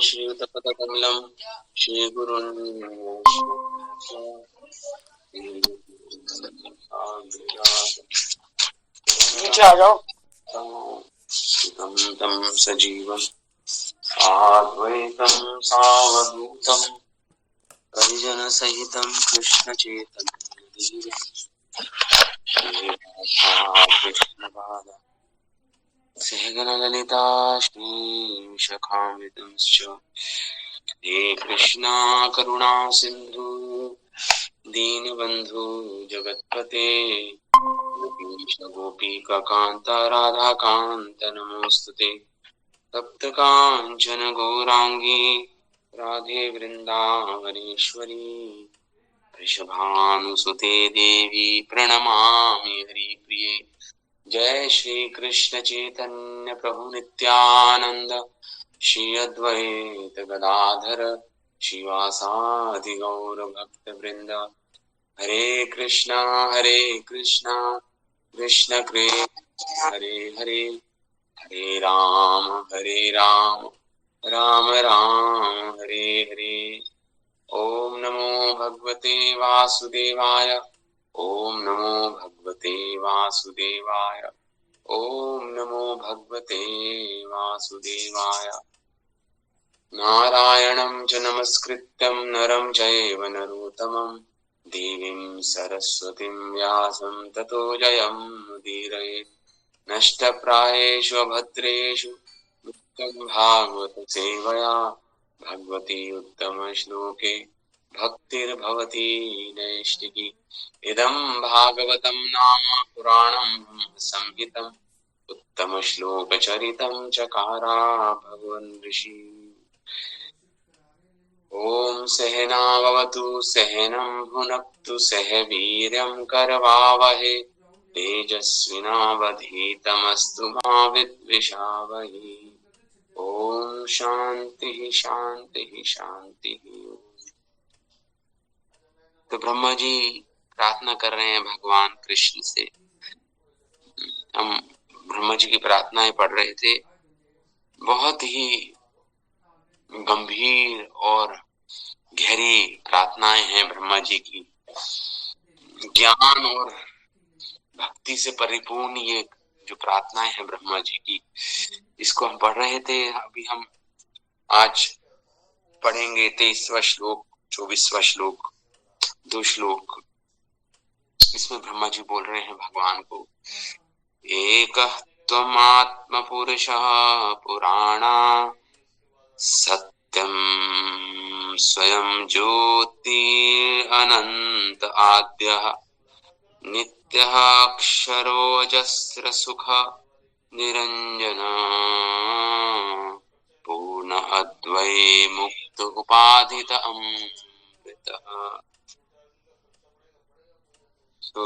श्रीयुतपदकमलं श्रीगुरुन् नीचे आ जाओ। तं सजीवं साद्वैतं सावधूतं परिजन सहितं कृष्ण चैतन्य कृष्णपादा सहगण ललिता श्री विशाखान्वितंश्च हे कृष्णा करुणा सिंधु दीनबंधु जगत्पते गोपीश गोपिका कांत राधा कांत नमोस्तुते तप्त कांचन गौरांगी राधे वृंदावनेश्वरी वृषभानुसुते देवी प्रणमामि हरिप्रिये जय श्री कृष्ण चैतन्य प्रभु नित्यानंद श्री अद्वैत गदाधर शिवासादि गौर भक्त वृंद हरे कृष्णा कृष्ण कृष्ण हरे हरे हरे राम राम राम हरे हरे। ओम नमो भगवते वासुदेवाय ओम नमो भगवते वासुदेवाय ओम नमो भगवते वासुदेवाय। नारायणं च नमस्कृत्यं नरं चैव नरोत्तमं देवीं सरस्वतीं व्यासं ततो जयमुदीरयेत्। नष्टप्रायेषु अभद्रेषु नित्यं भागवत सेवया भगवती उत्तमश्लोके भक्तिर्भवती नैष्टिकी। इदं भागवतं नाम पुराणं संहितम् उत्तमश्लोकचरितं चकारा भगवन् ऋषि। ओम सहनावतु सहनं भुनक्तु सह वीर्यं करवावहे तेजस्विनावधीतमस्तु मा विद्विषावहे। ओम शांति शांति शांति। तो ब्रह्मा जी प्रार्थना कर रहे हैं भगवान कृष्ण से। हम ब्रह्मा जी की प्रार्थनाएं पढ़ रहे थे। बहुत ही गंभीर और गहरी प्रार्थनाएं हैं ब्रह्मा जी की। ज्ञान और भक्ति से परिपूर्ण ये जो प्रार्थनाएं हैं ब्रह्मा जी की, इसको हम पढ़ रहे थे। अभी हम आज पढ़ेंगे 23वां श्लोक 24वां श्लोक, 2 श्लोक। इसमें ब्रह्मा जी बोल रहे हैं भगवान को, एकः त्वमात्म पुरुषः पुराणा सत्यं स्वयं ज्योति अनंत आद्यः नित्यः अक्षरोऽजस्र सुख निरंजन पूर्ण अद्वै मुक्त उपाधित अमृतः। तो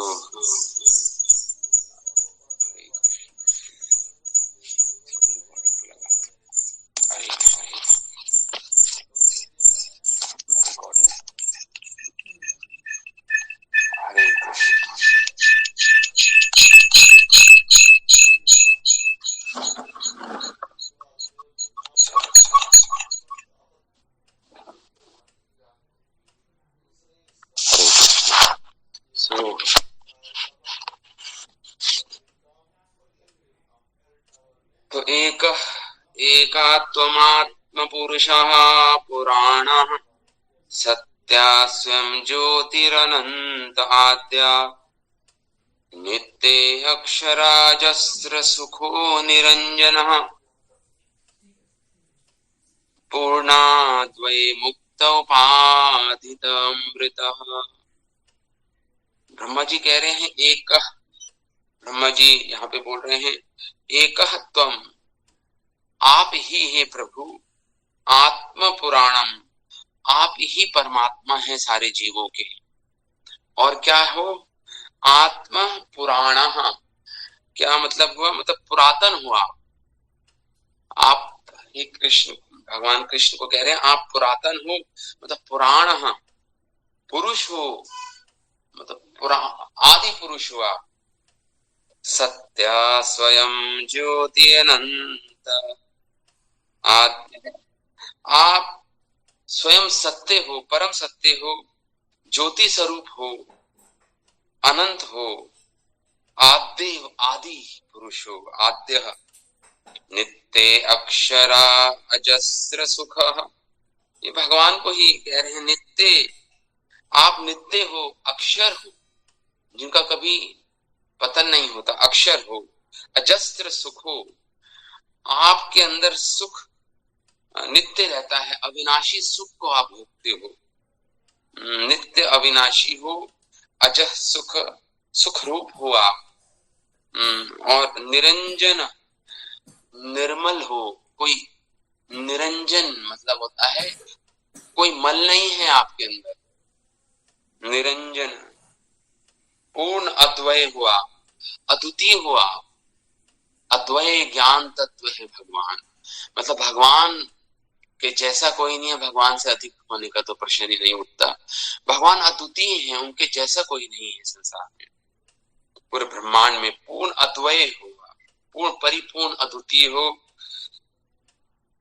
एकात्वमात्म पुरुषः पुराणः सत्या स्वयं ज्योतिरनंत आद्य नित्ये अक्षराजस्र सुखो निरंजनः पूर्णाद्वै मुक्त उपाधित अमृतः। ब्रह्मा जी कह रहे हैं एक, ब्रह्मा जी यहाँ पे बोल रहे हैं एकः त्वम, आप ही है प्रभु, आत्म पुराणम, आप ही परमात्मा है सारे जीवों के। और क्या हो, आत्म पुराण, क्या मतलब हुआ, मतलब पुरातन हुआ। आप ही कृष्ण, भगवान कृष्ण को कह रहे हैं आप पुरातन हो, मतलब पुराण, पुरुष हो, मतलब आदि पुरुष हुआ। सत्य स्वयं ज्योति अनंत आद्य, आप स्वयं सत्य हो, परम सत्य हो, ज्योति स्वरूप हो, अनंत हो, आद्य आदि पुरुष हो, आद्य नित्य अक्षरा अजस्र सुख। ये भगवान को ही कह रहे हैं, नित्य, आप नित्य हो, अक्षर हो, जिनका कभी पतन नहीं होता, अक्षर हो, अजस्र सुख हो, आपके अंदर सुख नित्य रहता है, अविनाशी सुख को आप भोगते हो, नित्य अविनाशी हो, अजह सुख, सुख रूप हो आप, और निरंजन, निर्मल हो, कोई निरंजन मतलब होता है कोई मल नहीं है आपके अंदर, निरंजन, पूर्ण अद्वय हुआ, अद्वितीय हुआ, अद्वय ज्ञान तत्व है भगवान, मतलब भगवान के जैसा कोई नहीं है, भगवान से अधिक होने का तो प्रश्न ही नहीं उठता, भगवान अद्वितीय है, उनके जैसा कोई नहीं है संसार में, पूरे ब्रह्मांड में पूर्ण अद्वय होगा, पूर्ण परिपूर्ण अद्वितीय हो,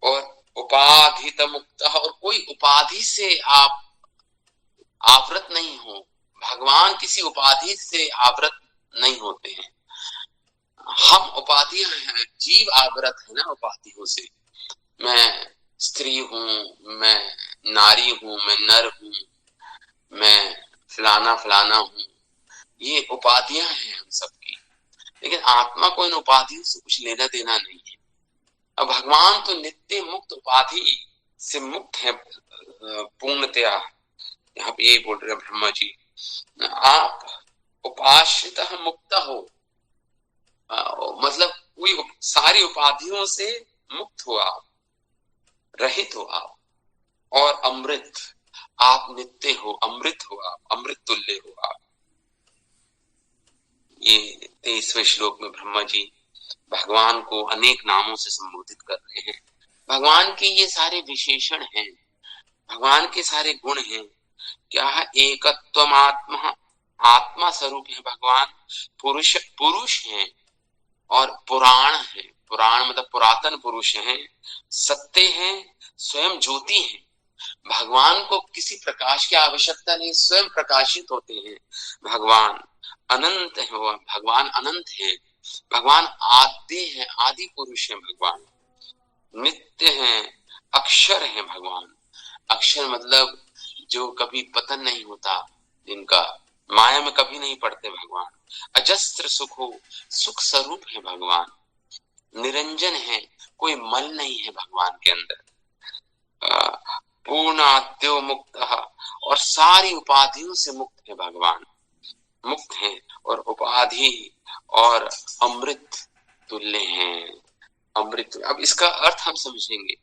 और उपाधित मुक्त, और कोई उपाधि से आप आवृत नहीं हो, भगवान किसी उपाधि से आवृत नहीं होते हैं, हम उपाधियां हैं, जीव आवृत है ना उपाधियों से, मैं स्त्री हूं, मैं नारी हूं, मैं नर हूं, मैं फलाना फलाना हूं, ये उपाधियां हैं हम सबकी, लेकिन आत्मा को इन उपाधियों से कुछ लेना देना नहीं है। अब भगवान तो नित्य मुक्त, उपाधि से मुक्त है पूर्णतया, यहाँ पे यही बोल रहे ब्रह्मा जी, आप उपाश्रित मुक्त हो, मतलब कोई सारी उपाधियों से मुक्त हो आप, रहित हो आप, और अमृत, आप नित्य हो, अमृत हो आप, अमृत तुल्य हो आप। ये 23वें श्लोक में ब्रह्मा जी भगवान को अनेक नामों से संबोधित कर रहे हैं, भगवान के ये सारे विशेषण हैं, भगवान के सारे गुण हैं, क्या है, एकत्वम आत्मा, आत्मा स्वरूप है भगवान, पुरुष, पुरुष है, और पुराण है, पुराण मतलब पुरातन पुरुष है, सत्य है, स्वयं ज्योति है, भगवान को किसी प्रकाश की आवश्यकता नहीं, स्वयं प्रकाशित होते हैं भगवान, अनंत है भगवान, अनंत है भगवान, आद्य है, आदि पुरुष है भगवान, नित्य है, अक्षर है भगवान, अक्षर मतलब जो कभी पतन नहीं होता, जिनका माया में कभी नहीं पड़ते भगवान, अजस्त्र सुख हो, सुख स्वरूप है भगवान, निरंजन है, कोई मल नहीं है भगवान के अंदर, पूर्णाद्यो मुक्त, और सारी उपाधियों से मुक्त है भगवान, मुक्त है, और उपाधि और अमृत तुल्य हैं, अमृत। अब इसका अर्थ हम समझेंगे,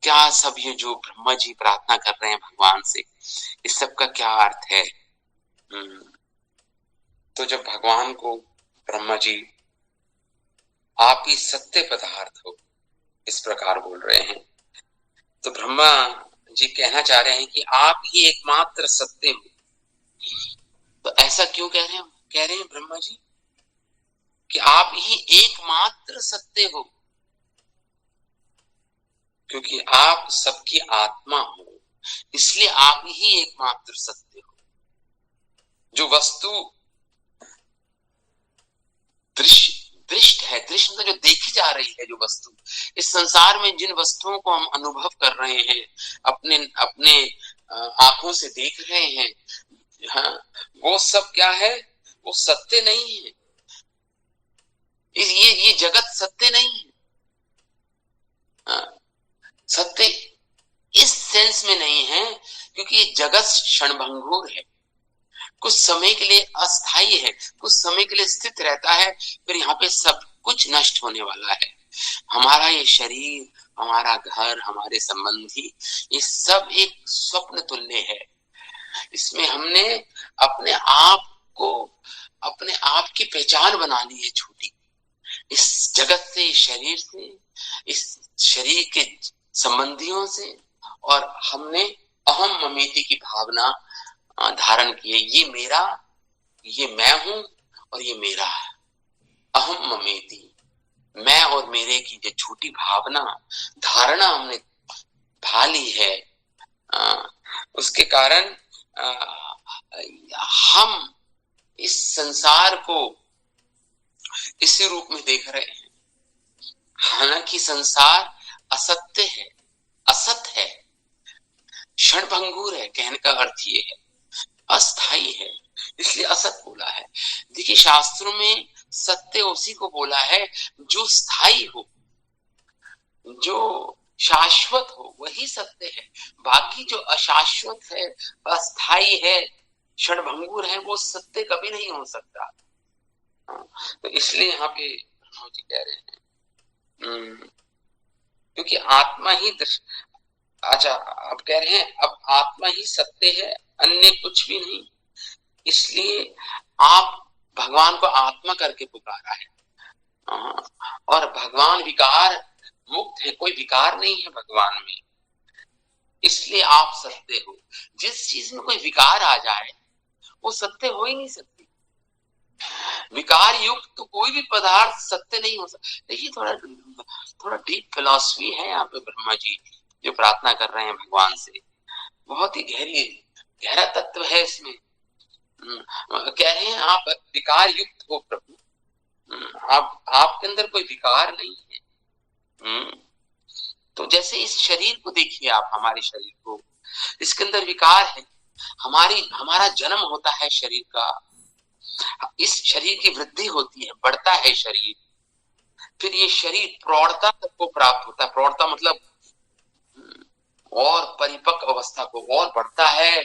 क्या सब ये जो ब्रह्मा जी प्रार्थना कर रहे हैं भगवान से, इस सब का क्या अर्थ है? तो जब भगवान को ब्रह्मा जी आप ही सत्य पदार्थ हो इस प्रकार बोल रहे हैं, तो ब्रह्मा जी कहना चाह रहे हैं कि आप ही एकमात्र सत्य हो। तो ऐसा क्यों कह रहे हैं ब्रह्मा जी कि आप ही एकमात्र सत्य हो? क्योंकि आप सबकी आत्मा हो, इसलिए आप ही एकमात्र सत्य हो। जो वस्तु दृष्ट है, दृष्ट मतलब जो देखी जा रही है, जो वस्तु इस संसार में जिन वस्तुओं को हम अनुभव कर रहे हैं, अपने अपने आंखों से देख रहे हैं, हाँ, वो सब क्या है? वो सत्य नहीं है, ये जगत सत्य नहीं है। हाँ, सत्य इस सेंस में नहीं है, क्योंकि ये जगत क्षणभंगुर है, कुछ समय के लिए अस्थाई है, कुछ समय के लिए स्थित रहता है, फिर यहाँ पे सब कुछ नष्ट होने वाला है। हमारा ये शरीर, हमारा घर, हमारे संबंधी, ये सब एक स्वप्न तुल्य है। इसमें हमने अपने आप को, अपने आप की पहचान बना ली है छोटी, इस जगत से, इस शरीर से, इस शरीर के संबंधियों से, और हमने अहम ममेति की भावना धारण की है, ये मेरा, ये मैं हूं, और ये मेरा है। अहम ममेति, मैं और मेरे की जो छोटी भावना, धारणा हमने भाली है। उसके कारण हम इस संसार को इसी रूप में देख रहे हैं। हालांकि संसार असत्य है, असत है, क्षणभंगुर है, कहने का अर्थ ये है, अस्थाई है, इसलिए असत बोला है। देखिए शास्त्रों में सत्य उसी को बोला है जो स्थायी हो, जो शाश्वत हो, वही सत्य है। बाकी जो अशाश्वत है, अस्थाई है, क्षणभंगुर है, वो सत्य कभी नहीं हो सकता। तो इसलिए यहाँ पे जी कह रहे हैं क्योंकि आत्मा ही अच्छा अब कह रहे हैं अब आत्मा ही सत्य है, अन्य कुछ भी नहीं। इसलिए आप भगवान को आत्मा करके पुकारा है। और भगवान विकार मुक्त है, कोई विकार नहीं है भगवान में, इसलिए आप सत्य हो। जिस चीज में कोई विकार आ जाए वो सत्य हो ही नहीं सकती। विकार युक्त तो कोई भी पदार्थ सत्य नहीं हो सकता। देखिए थोड़ा डीप फिलॉसफी है यहाँ पे ब्रह्मा जी जो प्रार्थना कर रहे हैं भगवान से, बहुत ही गहरा तत्व है इसमें। कह रहे हैं आप विकार युक्त हो प्रभु, आपके अंदर कोई विकार नहीं है। तो जैसे इस शरीर को देखिए आप, हमारे शरीर को, इसके अंदर विकार है। हमारा जन्म होता है शरीर का, इस शरीर की वृद्धि होती है, बढ़ता है शरीर, फिर ये शरीर प्रौढ़ता तक को प्राप्त होता है। प्रौढ़ता मतलब और परिपक्व अवस्था को और बढ़ता है,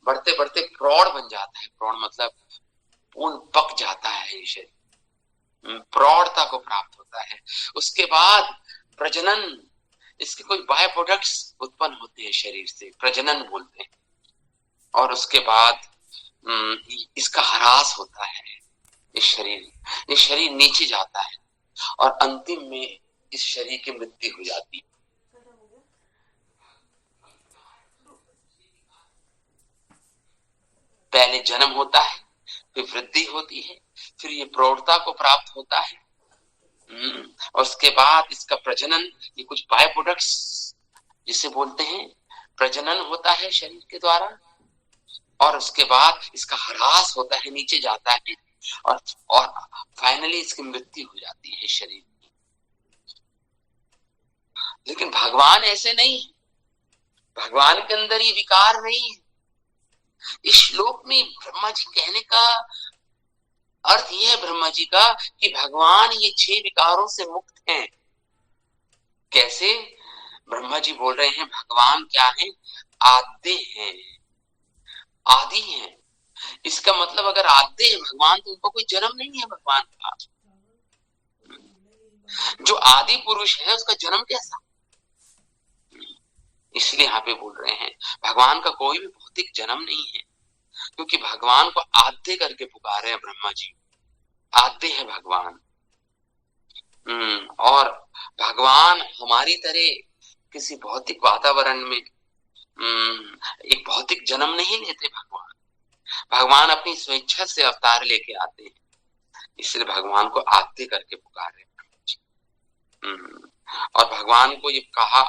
बढ़ते बढ़ते प्रौढ़ बन जाता है। प्रौढ़ मतलब पूर्ण पक जाता है ये शरीर, प्रौढ़ता को प्राप्त होता है। उसके बाद प्रजनन, इसके कोई बाय प्रोडक्ट्स उत्पन्न होते हैं शरीर से, प्रजनन बोलते हैं। और उसके बाद इसका ह्रास होता है, ये शरीर नीचे जाता है और अंतिम में इस शरीर की मृत्यु हो जाती है। पहले जन्म होता है, फिर वृद्धि होती है, फिर ये प्रौढ़ता को प्राप्त होता है, और उसके बाद इसका प्रजनन, ये कुछ बाय प्रोडक्ट्स जिसे बोलते हैं, प्रजनन होता है शरीर के द्वारा, और उसके बाद इसका ह्रास होता है, नीचे जाता है, और फाइनली इसकी मृत्यु हो जाती है शरीर की। लेकिन भगवान ऐसे नहीं है, भगवान के अंदर ये विकार नहीं है। इस श्लोक में ब्रह्मा जी कहने का अर्थ यह है ब्रह्मा जी का कि भगवान ये 6 विकारों से मुक्त हैं। कैसे? ब्रह्मा जी बोल रहे हैं भगवान क्या है? आद्य हैं, आदि हैं। इसका मतलब अगर आद्य है भगवान तो उनको कोई जन्म नहीं है भगवान का। जो आदि पुरुष है उसका जन्म कैसा? इसलिए यहाँ पे बोल रहे हैं भगवान का कोई भी भौतिक जन्म नहीं है, क्योंकि भगवान को आद्य करके पुकारे हैं ब्रह्मा जी। आद्य है भगवान। और भगवान हमारी तरह किसी भौतिक वातावरण में एक भौतिक जन्म नहीं लेते। भगवान अपनी स्वेच्छा से अवतार लेके आते हैं, इसलिए भगवान को आद्य करके पुकारे। और भगवान को ये कहा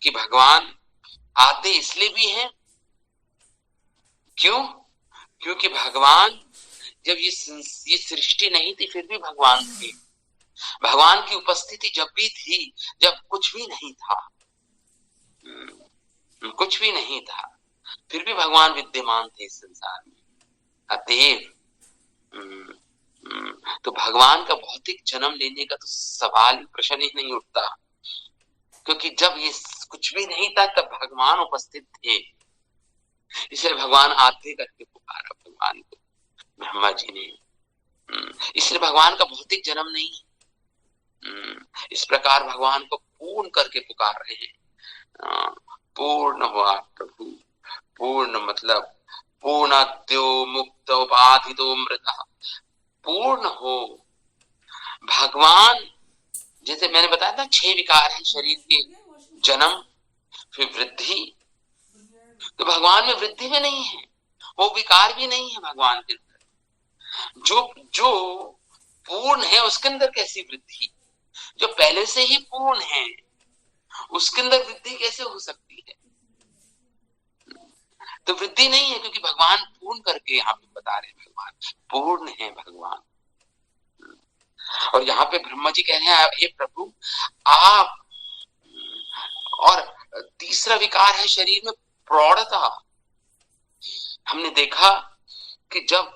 कि भगवान आद्य इसलिए भी है, क्यों? क्योंकि भगवान जब ये सृष्टि नहीं थी फिर भी भगवान थे। भगवान की उपस्थिति जब भी थी, जब कुछ भी नहीं था, कुछ भी नहीं था, फिर भी भगवान विद्यमान थे इस संसार में। अतएव तो भगवान का भौतिक जन्म लेने का तो सवाल, प्रश्न ही नहीं उठता, क्योंकि जब ये कुछ भी नहीं था तब भगवान उपस्थित थे। इसलिए भगवान आद्य करके पुकारा भगवान को ब्रह्मा जी ने। इसलिए भगवान का भौतिक जन्म नहीं है। इस प्रकार भगवान को पूर्ण करके पुकार रहे हैं। पूर्ण हुआ प्रभु, पूर्ण मतलब पूर्णत्यो मुक्त उपाधितो मृत, पूर्ण हो भगवान। जैसे मैंने बताया था 6 विकार है शरीर के, जन्म, फिर वृद्धि। तो भगवान में वृद्धि में नहीं है, वो विकार भी नहीं है भगवान के अंदर। जो पूर्ण है उसके अंदर कैसी वृद्धि? जो पहले से ही पूर्ण है उसके अंदर वृद्धि कैसे हो सकती है? तो वृद्धि नहीं है, क्योंकि भगवान पूर्ण करके यहाँ पे बता रहे हैं, भगवान पूर्ण है भगवान। और यहाँ पे ब्रह्मा जी कह रहे हैं, हे प्रभु आप। और तीसरा विकार है शरीर में प्रौढ़ता। हमने देखा कि जब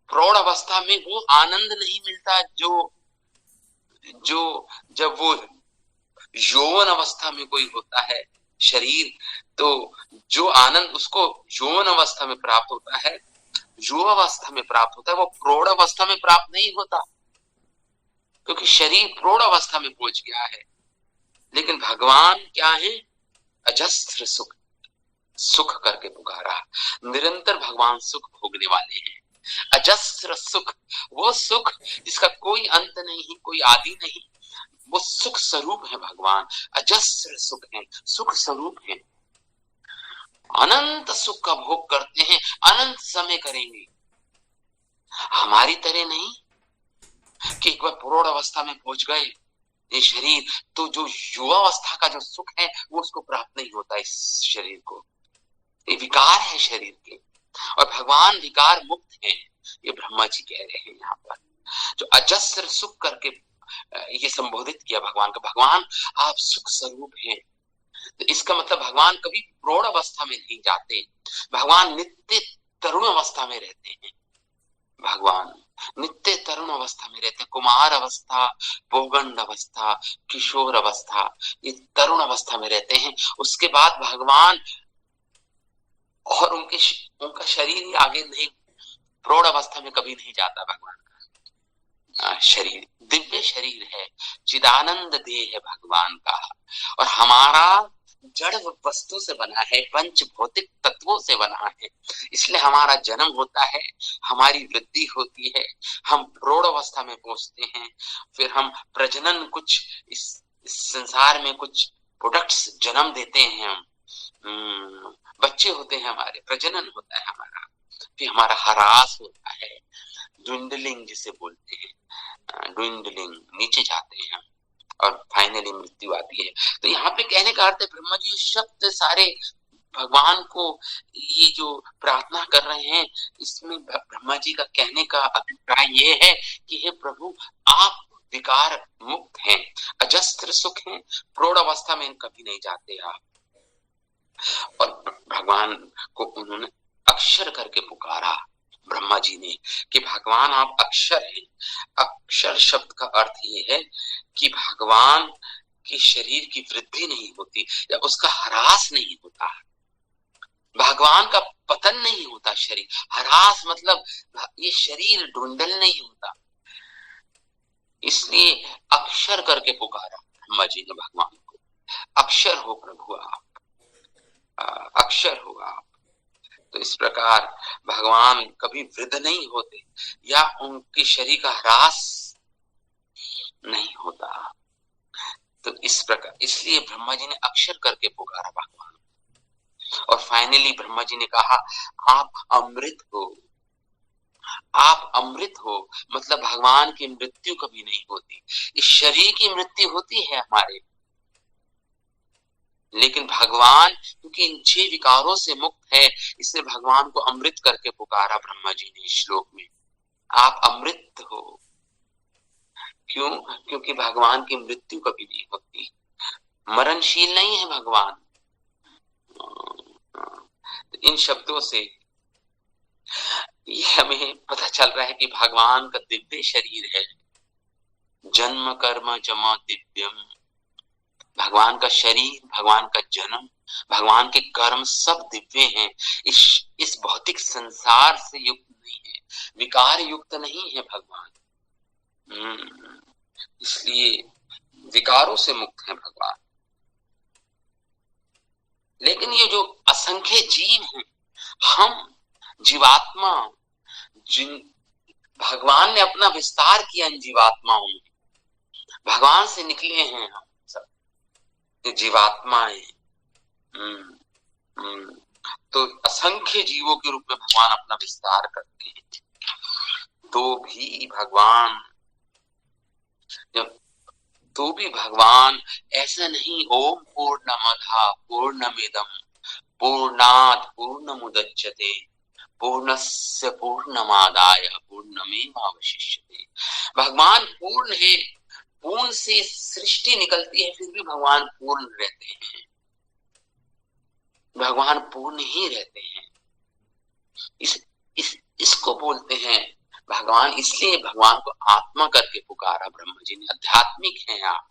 प्रौढ़ अवस्था में वो आनंद नहीं मिलता जो जो जब वो यौवन अवस्था में कोई होता है शरीर, तो जो आनंद उसको यौवन अवस्था में प्राप्त होता है, युवा अवस्था में प्राप्त होता है, वो प्रौढ़ अवस्था में प्राप्त नहीं होता, क्योंकि शरीर प्रौढ़ अवस्था में पहुंच गया है। लेकिन भगवान क्या है? अजस्र सुख, सुख करके पुकारा। निरंतर भगवान सुख भोगने वाले हैं। अजस्र सुख, वो सुख जिसका कोई अंत नहीं, कोई आदि नहीं, वो सुख स्वरूप है भगवान। अजस्र सुख है, सुख स्वरूप है। अनंत सुख का भोग करते हैं, अनंत समय करेंगे। हमारी तरह नहीं कि एक बार प्रौढ़ अवस्था में पहुंच गए ये शरीर, तो जो युवा अवस्था का जो सुख है वो उसको प्राप्त नहीं होता। इस शरीर को, ये विकार है शरीर के, और भगवान विकार मुक्त है, ये ब्रह्मा जी कह रहे हैं यहाँ पर। जो अजस्र सुख करके ये संबोधित किया भगवान का, भगवान आप सुख स्वरूप हैं। तो इसका मतलब भगवान कभी प्रौढ़ अवस्था में नहीं जाते, भगवान नित्य तरुण अवस्था में रहते हैं। भगवान नित्य तरुण अवस्था में रहते हैं। कुमार अवस्था, पौगंड अवस्था, किशोर अवस्था, ये तरुण अवस्था में रहते हैं। उसके बाद भगवान और उनका शरीर ही आगे नहीं, प्रौढ़ अवस्था में कभी नहीं जाता। भगवान का शरीर दिव्य शरीर है, चिदानंद देह है भगवान का, और हमारा जड़ वस्तु से बना है, पंच भौतिक तत्वों से बना है। इसलिए हमारा जन्म होता है, हमारी वृद्धि होती है, हम प्रौढ़ अवस्था में पहुंचते हैं, फिर हम प्रजनन, कुछ इस संसार में कुछ प्रोडक्ट्स जन्म देते हैं, हम बच्चे होते हैं, हमारे प्रजनन होता है हमारा, फिर हमारा ह्रास होता है, ड्विंडलिंग जिसे बोलते हैं, ड्विंडलिंग, नीचे जाते हैं हम, और फाइनली मृत्यु आती है। तो यहाँ पे कहने का अर्थ है, ब्रह्मा जी शब्द सारे भगवान को ये जो प्रार्थना कर रहे हैं, इसमें ब्रह्मा जी का कहने का अभिप्राय ये है कि हे प्रभु आप विकार मुक्त हैं, अजस्त्र सुख हैं, प्रौढ़ अवस्था में कभी नहीं जाते आप। और भगवान को उन्होंने अक्षर करके पुकारा ब्रह्मा जी ने, कि भगवान आप अक्षर हैं। अक्षर शब्द का अर्थ ये है कि भगवान के शरीर की वृद्धि नहीं होती या उसका ह्रास नहीं होता, भगवान का पतन नहीं होता। शरीर ह्रास मतलब ये शरीर ढूंढल नहीं होता, इसलिए अक्षर करके पुकारा ब्रह्मा जी ने भगवान को। अक्षर हो प्रभु आप, अक्षर हो आप। तो इस प्रकार भगवान कभी वृद्ध नहीं होते या उनके शरीर का ह्रास नहीं होता। तो इस प्रकार, इसलिए ब्रह्मा जी ने अक्षर करके पुकारा भगवान। और फाइनली ब्रह्मा जी ने कहा आप अमृत हो, आप अमृत हो, मतलब भगवान की मृत्यु कभी नहीं होती। इस शरीर की मृत्यु होती है हमारे, लेकिन भगवान क्योंकि इन 6 विकारों से मुक्त है, इसलिए भगवान को अमृत करके पुकारा ब्रह्मा जी ने इस श्लोक में। आप अमृत हो, क्यों? क्योंकि भगवान की मृत्यु कभी नहीं होती, मरणशील नहीं है भगवान। इन शब्दों से ये हमें पता चल रहा है कि भगवान का दिव्य शरीर है, जन्म कर्म जमा दिव्यम। भगवान का शरीर, भगवान का जन्म, भगवान के कर्म सब दिव्य हैं। इस भौतिक संसार से युक्त नहीं है, विकार युक्त नहीं है भगवान, इसलिए विकारों से मुक्त है भगवान। लेकिन ये जो असंख्य जीव हैं, हम जीवात्मा, जिन भगवान ने अपना विस्तार किया इन जीवात्माओं में, भगवान से निकले हैं हम सब जीवात्माएं। तो असंख्य जीवों के रूप में भगवान अपना विस्तार करते हैं। तो भी भगवान जब तो भी भगवान ऐसा नहीं, ओम पूर्णमदः पूर्णमिदं पूर्णात् पूर्णमुदच्यते पूर्णस्य पूर्णमादाय पूर्णमेवावशिष्यते। भगवान पूर्ण है, पूर्ण से सृष्टि निकलती है, फिर भी भगवान पूर्ण रहते हैं, भगवान पूर्ण ही रहते हैं। इसको बोलते हैं भगवान। इसलिए भगवान को आत्मा करके पुकारा ब्रह्मा जी ने। आध्यात्मिक हैं आप,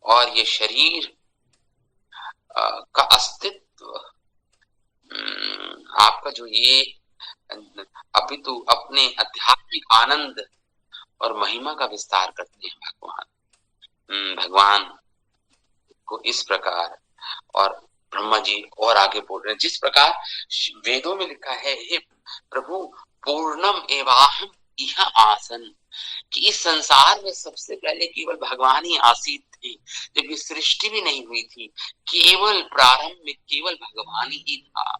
और ये शरीर का अस्तित्व, आपका जो ये अभी तो अपने आध्यात्मिक आनंद और महिमा का विस्तार करते हैं भगवान। भगवान को इस प्रकार, और ब्रह्मा जी और आगे बोल रहे हैं जिस प्रकार वेदों में लिखा है, हे प्रभु पूर्णम एवाहम इह आसन, कि इस संसार में सबसे पहले केवल भगवान ही आसीत थे, जब ये सृष्टि भी नहीं हुई थी, केवल प्रारंभ में केवल भगवान ही था।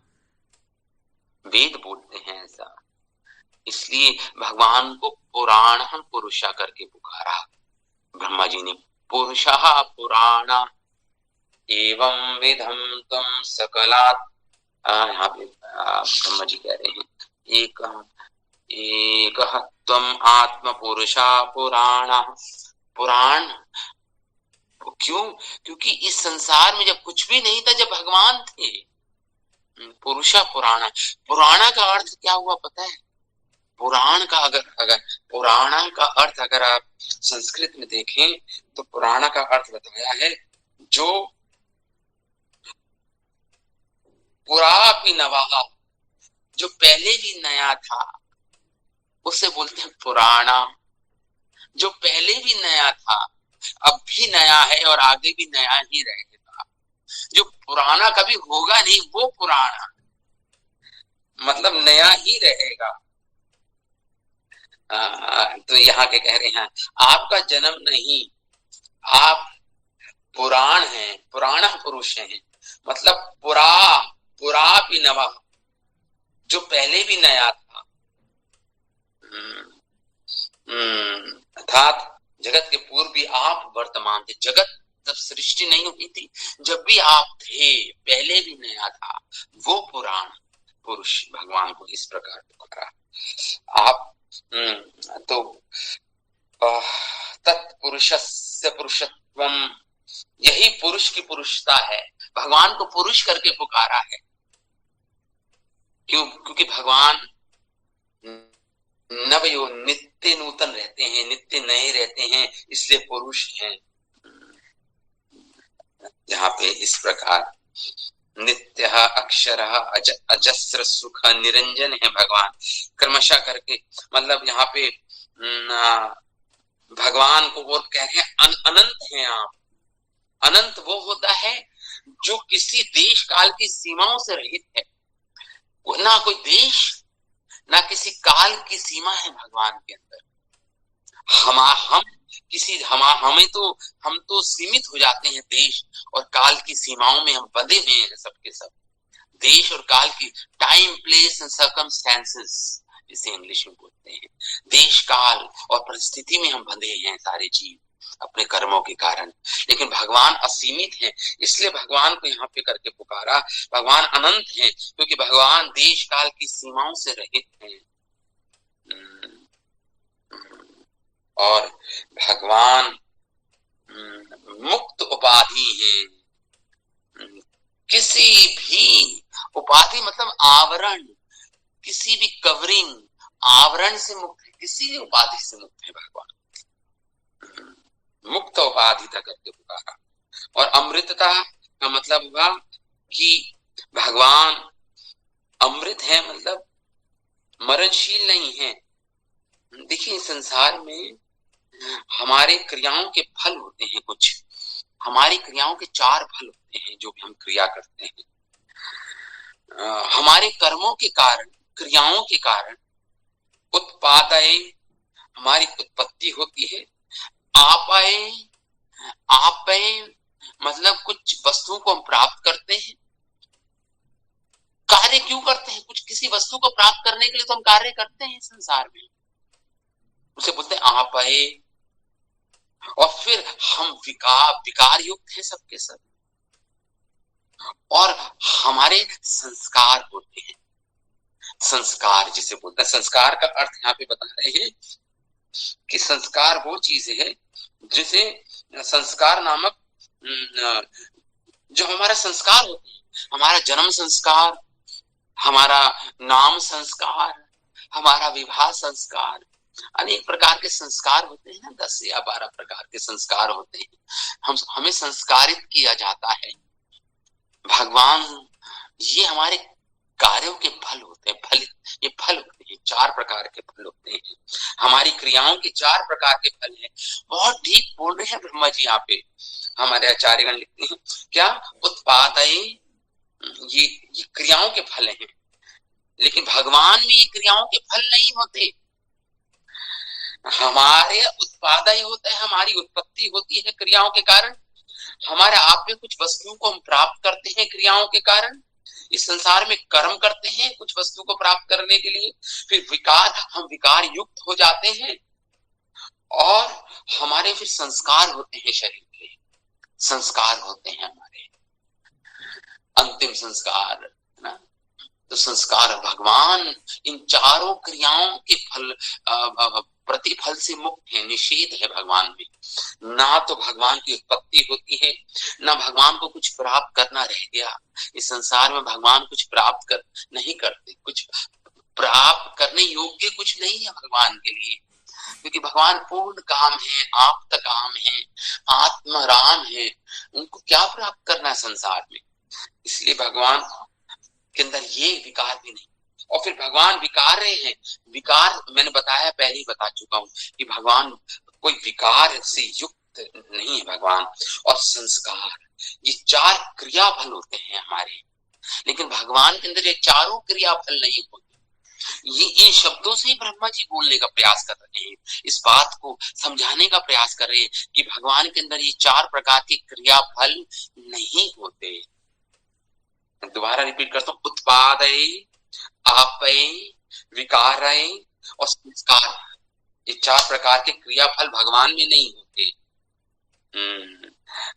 वेद बोलते हैं ऐसा। इसलिए भगवान को पुराण पुरुषा करके पुकारा ब्रह्मा जी ने। पुरुषः पुराण एवं विधम तम सकलात्, यहाँ पे ब्रह्मा जी कह रहे हैं एक त्वम आत्म पुरुषा पुराण। पुराण क्यों? क्योंकि इस संसार में जब कुछ भी नहीं था, जब भगवान थे। पुरुषा पुराण, पुराण का अर्थ क्या हुआ पता है? पुराण का अगर पुराण का अर्थ अगर आप संस्कृत में देखें तो पुराण का अर्थ बताया है जो पुरापि नवाहा, जो पहले भी नया था उसे बोलते हैं पुराना। जो पहले भी नया था, अब भी नया है और आगे भी नया ही रहेगा। जो पुराना कभी होगा नहीं वो पुराना, मतलब नया ही रहेगा। तो यहाँ के कह रहे हैं आपका जन्म नहीं, आप पुराण हैं, पुराण पुरुष हैं, मतलब पुरा भी नवा, जो पहले भी नया था। अर्थात जगत के पूर्व भी आप वर्तमान थे। जगत जब सृष्टि नहीं हुई थी, जब भी आप थे, पहले भी नया था, वो पुराण पुरुष भगवान को इस प्रकार पुकारा। आप तो तत्पुरुषस्य पुरुषत्वम, यही पुरुष की पुरुषता है। भगवान को पुरुष करके पुकारा है। क्यों? क्योंकि भगवान नवयो नित्य नूतन रहते हैं, नित्य नए रहते हैं, इसलिए पुरुष हैं। यहाँ पे इस प्रकार नित्य अक्षर अजस्र सुख निरंजन है भगवान, क्रमशः करके। मतलब यहाँ पे भगवान को और कह रहे हैं अनंत हैं आप। अनंत वो होता है जो किसी देश काल की सीमाओं से रहित है। ना कोई देश ना किसी काल की सीमा है भगवान के अंदर। हम तो सीमित हो जाते हैं देश और काल की सीमाओं में, हम बंधे हुए हैं सबके सब। देश और काल की, टाइम प्लेस एंड सर्कमस्टेंसेस जिसे इंग्लिश में बोलते हैं, देश काल और परिस्थिति में हम बंधे हैं सारे जीव अपने कर्मों के कारण। लेकिन भगवान असीमित हैं, इसलिए भगवान को यहाँ पे करके पुकारा। भगवान अनंत हैं क्योंकि भगवान देश काल की सीमाओं से रहित हैं। और भगवान मुक्त उपाधि हैं। किसी भी उपाधि मतलब आवरण, किसी भी कवरिंग, आवरण से मुक्त है, किसी भी उपाधि से मुक्त है भगवान। मुक्त उपाधि तक करके पुकारा। और अमृतता का मतलब हुआ कि भगवान अमृत है, मतलब मरणशील नहीं है। देखिए संसार में हमारे क्रियाओं के फल होते हैं कुछ। हमारी क्रियाओं के 4 फल होते हैं जो भी हम क्रिया करते हैं। हमारे कर्मों के कारण, क्रियाओं के कारण उत्पादय, हमारी उत्पत्ति होती है। आपय मतलब कुछ वस्तुओं को हम प्राप्त करते हैं। कार्य क्यों करते हैं? कुछ किसी वस्तु को प्राप्त करने के लिए तो हम कार्य करते हैं संसार में, उसे बोलते हैं आपय। और फिर हम विकार युक्त हैं सबके सब, और हमारे संस्कार होते हैं। संस्कार जिसे बोलते हैं, संस्कार का अर्थ यहाँ पे बता रहे हैं कि संस्कार वो चीज है जिसे संस्कार नामक जो हमारा संस्कार होते हैं, हमारा जन्म संस्कार, हमारा नाम संस्कार, हमारा विवाह संस्कार, अनेक प्रकार के संस्कार होते हैं ना, 10 या 12 प्रकार के संस्कार होते हैं। हमें संस्कारित किया जाता है। भगवान, ये हमारे कार्यों के फल होते हैं, ये फल होते हैं, 4 प्रकार के फल होते हैं। हमारी क्रियाओं के 4 प्रकार के फल हैं। बहुत डीप बोल रहे हैं ब्रह्मा जी यहाँ पे। हमारे आचार्यगण लिखते हैं क्या, उत्पादय, ये क्रियाओं के फल हैं। लेकिन भगवान में ये क्रियाओं के फल नहीं होते, हमारे उत्पादय होता है, हमारी उत्पत्ति होती है क्रियाओं के कारण। हमारे आप में कुछ वस्तुओं को हम प्राप्त करते हैं क्रियाओं के कारण, इस संसार में कर्म करते हैं कुछ वस्तु को प्राप्त करने के लिए, फिर हम विकार युक्त हो जाते हैं, और हमारे फिर संस्कार होते हैं, शरीर के संस्कार होते हैं, हमारे अंतिम संस्कार ना। तो संस्कार, भगवान इन चारों क्रियाओं के फल प्रतिफल से मुक्त है, निषेध है भगवान में। ना तो भगवान की उत्पत्ति होती है, ना भगवान को कुछ प्राप्त करना रह गया। इस संसार में भगवान कुछ प्राप्त नहीं करते, कुछ प्राप्त करने योग्य कुछ नहीं है भगवान के लिए, क्योंकि भगवान पूर्ण काम है, आप्त काम है, आत्मराम है। उनको क्या प्राप्त करना है संसार में? इसलिए भगवान के अंदर ये विकार भी नहीं। और फिर भगवान विकार रहे हैं, विकार मैंने बताया, पहले ही बता चुका हूं कि भगवान कोई विकार से युक्त नहीं है भगवान। और संस्कार, ये 4 क्रिया फल होते हैं हमारे, लेकिन भगवान के अंदर ये चारों क्रिया फल नहीं होते। ये इन शब्दों से ही ब्रह्मा जी बोलने का प्रयास कर रहे हैं, इस बात को समझाने का प्रयास कर रहे हैं कि भगवान के अंदर ये 4 प्रकार के क्रिया फल नहीं होते। दोबारा रिपीट करता हूं, उत्पादय, आपय, विकारय और संस्कार, ये 4 प्रकार के क्रियाफल भगवान में नहीं होते।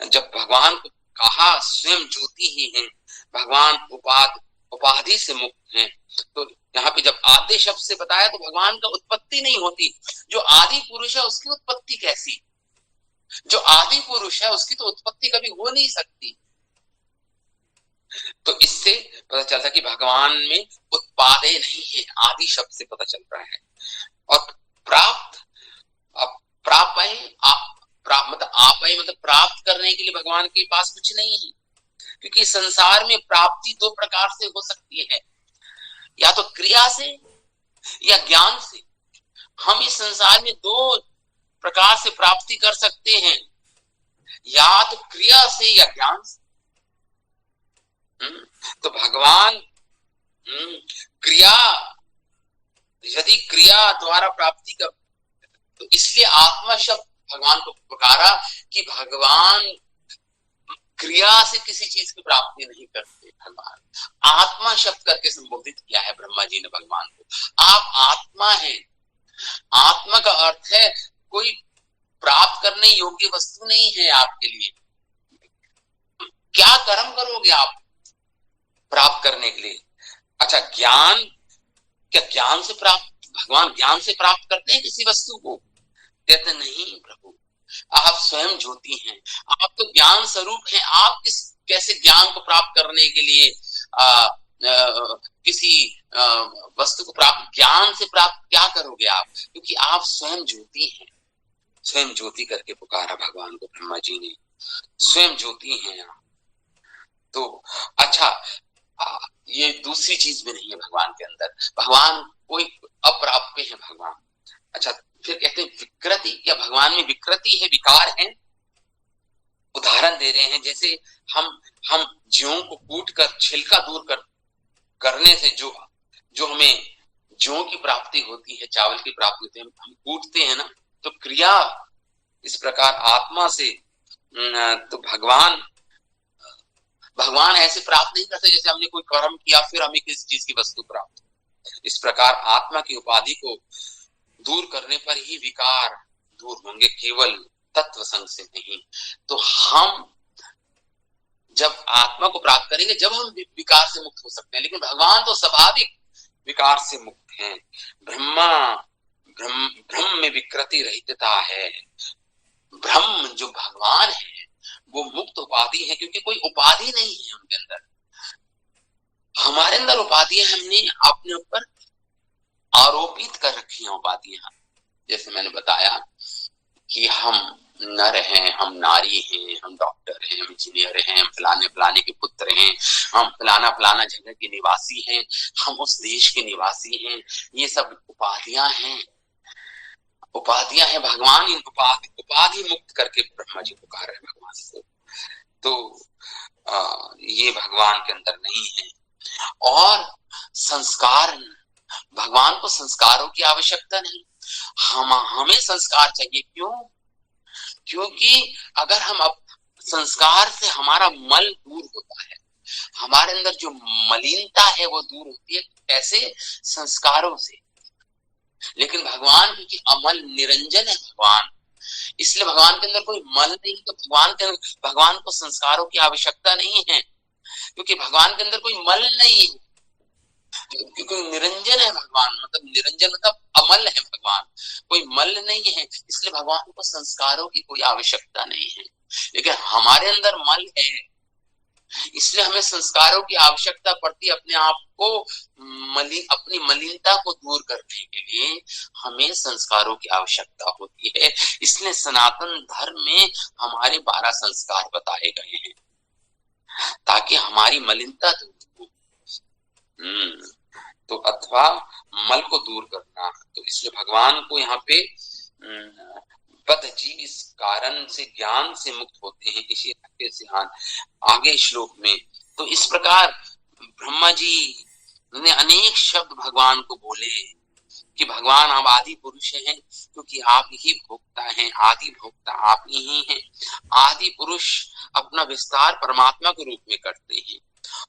जब भगवान को कहा स्वयं ज्योति ही है, भगवान उपाधि से मुक्त हैं, तो यहाँ पे जब आदि शब्द से बताया तो भगवान का उत्पत्ति नहीं होती। जो आदि पुरुष है उसकी उत्पत्ति कैसी? जो आदि पुरुष है उसकी तो उत्पत्ति कभी हो नहीं सकती। तो इससे पता चलता है कि भगवान में उत्पादे नहीं है, आदि शब्द से पता चल रहा है। और प्राप्त, मतलब प्राप्त करने के लिए भगवान के पास कुछ नहीं है, क्योंकि संसार में प्राप्ति 2 प्रकार से हो सकती है, या तो क्रिया से या ज्ञान से। हम इस संसार में 2 प्रकार से प्राप्ति कर सकते हैं, या तो क्रिया से या ज्ञान से। तो भगवान यदि क्रिया द्वारा प्राप्ति कर, तो इसलिए आत्मा शब्द भगवान को पुकारा कि भगवान क्रिया से किसी चीज की प्राप्ति नहीं करते। भगवान आत्मा शब्द करके संबोधित किया है ब्रह्मा जी ने भगवान को। आप आत्मा हैं। आत्मा का अर्थ है कोई प्राप्त करने योग्य वस्तु नहीं है आपके लिए। क्या कर्म करोगे आप प्राप्त करने के लिए? अच्छा, ज्ञान, क्या ज्ञान से प्राप्त, भगवान ज्ञान से प्राप्त करते हैं किसी वस्तु को? कहते नहीं प्रभु, आप स्वयं ज्योति हैं, आप तो ज्ञान स्वरूप हैं। आप कैसे ज्ञान को प्राप्त करने के लिए किसी वस्तु को प्राप्त, ज्ञान से प्राप्त क्या करोगे आप? क्योंकि आप स्वयं ज्योति हैं। स्वयं ज्योति करके पुकारा भगवान को ब्रह्मा जी ने, स्वयं ज्योति हैं आप। तो अच्छा, ये दूसरी चीज भी नहीं है भगवान के अंदर। भगवान कोई अप्राप्य है भगवान। अच्छा, फिर कहते हैं विकृति, क्या भगवान में विकृति है, विकार है? उदाहरण दे रहे हैं, जैसे हम ज्यों को कूट कर छिलका दूर करने से जो हमें ज्यों की प्राप्ति होती है, चावल की प्राप्ति होती है, हम कूटते हैं ना, तो क्रिया इस प्रकार आत्मा से, तो भगवान ऐसे प्राप्त नहीं करते जैसे हमने कोई कर्म किया फिर हमें किसी चीज की वस्तु प्राप्त। इस प्रकार आत्मा की उपाधि को दूर करने पर ही विकार दूर होंगे। केवल तत्व संग से नहीं। तो हम जब आत्मा को प्राप्त करेंगे जब हम विकार से मुक्त हो सकते हैं, लेकिन भगवान तो स्वाभाविक विकार से मुक्त हैं। ब्रह्म में विकृति रहितता है। ब्रह्म जो भगवान है वो मुक्त उपाधि है, क्योंकि कोई उपाधि नहीं है उनके अंदर। हमारे अंदर उपाधियां हमने अपने ऊपर आरोपित कर रखी हैं उपाधियां। जैसे मैंने बताया कि हम नर हैं, हम नारी हैं, हम डॉक्टर हैं, हम इंजीनियर हैं, हम फलाने फलाने के पुत्र हैं, हम फलाना फलाना जगह के निवासी हैं, हम उस देश के निवासी हैं। ये सब उपाधियां हैं, उपाधियां हैं। भगवान इन उपाधि मुक्त करके ब्रह्मा जी पुकार रहे हैं भगवान को। तो ये भगवान के अंदर नहीं है। और संस्कार, भगवान को संस्कारों की आवश्यकता नहीं, हमें संस्कार चाहिए। क्यों? क्योंकि अगर हम अब संस्कार से हमारा मल दूर होता है, हमारे अंदर जो मलिनता है वो दूर होती है। कैसे? संस्कारों से। लेकिन भगवान क्योंकि अमल निरंजन है भगवान, इसलिए भगवान के अंदर कोई मल नहीं। तो भगवान को संस्कारों की आवश्यकता नहीं है, क्योंकि भगवान के अंदर कोई मल नहीं है, क्योंकि निरंजन है भगवान। मतलब निरंजन मतलब अमल है भगवान, कोई मल नहीं है, इसलिए भगवान को संस्कारों की कोई आवश्यकता नहीं है। लेकिन हमारे अंदर मल है, इसलिए हमें संस्कारों की आवश्यकता पड़ती है। अपने आप को अपनी मलिनता को दूर करने के लिए हमें संस्कारों की आवश्यकता होती है। इसलिए सनातन धर्म में हमारे 12 संस्कार बताए गए हैं ताकि हमारी मलिनता दूर हो। तो अथवा मल को दूर करना। तो इसलिए भगवान को यहाँ पे बद्ध जीव इस कारण से ज्ञान से मुक्त होते हैं, इसी से आगे श्लोक में। तो इस प्रकार ब्रह्मा जी ने अनेक शब्द भगवान को बोले कि भगवान आप आदि पुरुष हैं, क्योंकि आप ही भोक्ता हैं, आदि भोक्ता आप ही हैं। आदि पुरुष अपना विस्तार परमात्मा के रूप में करते हैं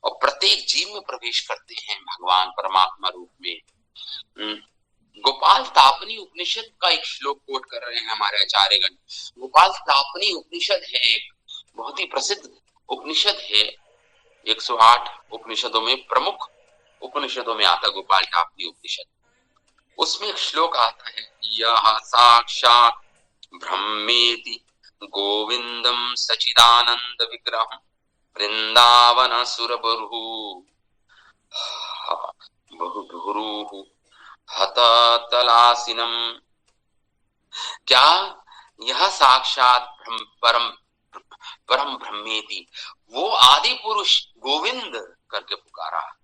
और प्रत्येक जीव में प्रवेश करते हैं भगवान परमात्मा रूप में। गोपाल तापनी उपनिषद का एक श्लोक कोट कर रहे हैं हमारे आचार्यगण। गोपाल तापनी उपनिषद है, एक बहुत ही प्रसिद्ध उपनिषद है। 108 उपनिषदों में प्रमुख उपनिषदों में आता गोपाल तापनी उपनिषद। उसमें एक श्लोक आता है, यह साक्षात ब्रह्मेति गोविंदम सचिदानंद विग्रहम वृंदावन सुरबुरु बहुरुः हततलासिनम। क्या? यह साक्षात परम ब्रह्मेति, वो आदि पुरुष गोविंद करके पुकारा।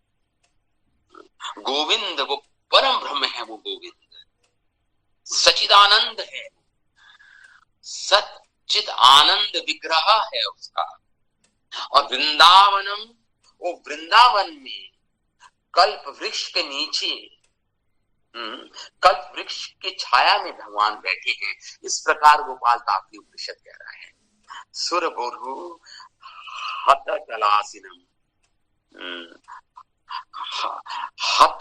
गोविंद वो परम ब्रह्म है, वो गोविंद सचिदानंद है, सच्चिद आनंद विग्रह है उसका। और वृंदावनम, वो वृंदावन में कल्प वृक्ष के नीचे, कल्प वृक्ष की छाया में भगवान बैठे हैं। इस प्रकार गोपाल तापनी उपनिषद कह रहा है। सुरबुरु हततलासिनम, हत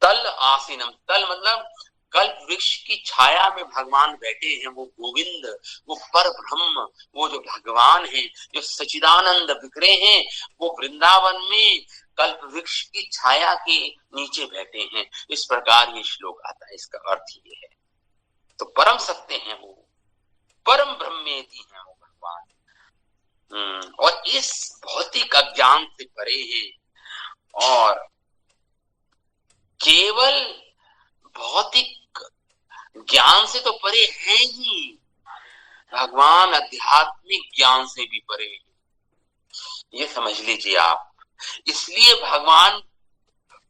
तल आसीनम, तल मतलब कल्प वृक्ष की छाया में भगवान बैठे हैं। वो गोविंद, वो पर ब्रह्म, वो जो भगवान है, जो सचिदानंद विग्रह हैं, वो वृंदावन में कल्प वृक्ष की छाया के नीचे बैठे हैं। इस प्रकार ये श्लोक आता है। इसका अर्थ ये है, तो परम सत्य है वो, परम ब्रह्मेति है वो भगवान। और इस भौतिक अज्ञान से परे हैं और केवल भौतिक ज्ञान से तो परे है ही, भगवान आध्यात्मिक ज्ञान से भी परे है, ये समझ लीजिए आप। इसलिए भगवान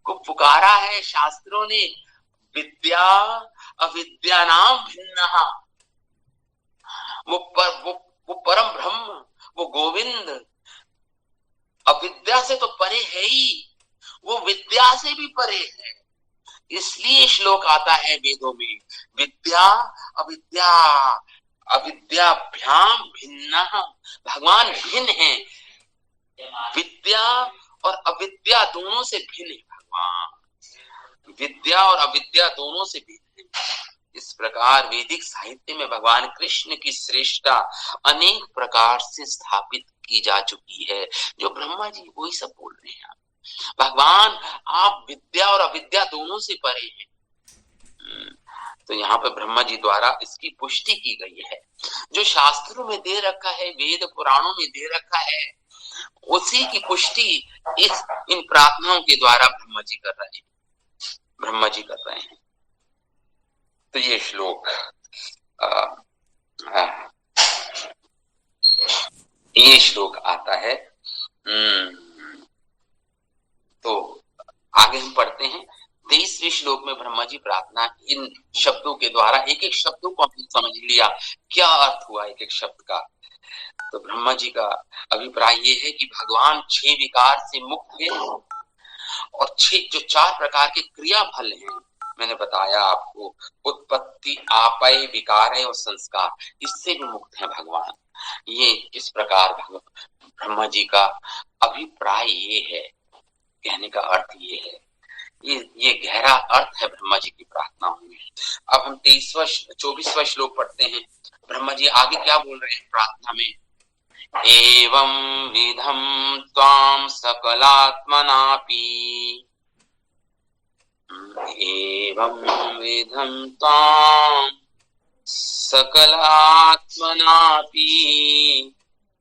को पुकारा है शास्त्रों ने, विद्या अविद्या नाम भिन्नः। वो परम ब्रह्म, वो गोविंद अविद्या से तो परे है ही, वो विद्या से भी परे है। इसलिए श्लोक आता है वेदों में, विद्या अविद्या अविद्याभ्याम भिन्नः। भगवान भिन्न है, विद्या और अविद्या दोनों से भिन्न है भगवान। विद्या और अविद्या दोनों से भिन्न है। इस प्रकार वैदिक साहित्य में भगवान कृष्ण की श्रेष्ठता अनेक प्रकार से स्थापित की जा चुकी है। जो ब्रह्मा जी वही सब बोल रहे हैं। भगवान आप विद्या और अविद्या दोनों से परे हैं। तो यहाँ पे ब्रह्मा जी द्वारा इसकी पुष्टि की गई है। जो शास्त्रों में दे रखा है, वेद पुराणों में दे रखा है, उसी की पुष्टि इन प्रार्थनाओं के द्वारा ब्रह्मा जी कर रहे हैं। तो ये श्लोक ये श्लोक आता है। तो आगे हम पढ़ते हैं। 23वें श्लोक में ब्रह्मा जी प्रार्थना, इन शब्दों के द्वारा एक एक शब्दों को हमने समझ लिया, क्या अर्थ हुआ एक एक शब्द का। तो ब्रह्मा जी का अभिप्राय ये है कि भगवान 6 विकार से मुक्त है और 6 जो 4 प्रकार के क्रिया फल हैं, मैंने बताया आपको, उत्पत्ति, आपय, विकार और संस्कार, इससे भी मुक्त है भगवान। ये इस प्रकार ब्रह्मा जी का अभिप्राय ये है, कहने का अर्थ ये है। ये गहरा अर्थ है ब्रह्मा जी की प्रार्थनाओं में। अब हम 24वां श्लोक पढ़ते हैं। ब्रह्मा जी आगे क्या बोल रहे हैं प्रार्थना में? एवं विधम त्वां सकलात्मनापि, एवं विधम त्वां सकलात्मनापि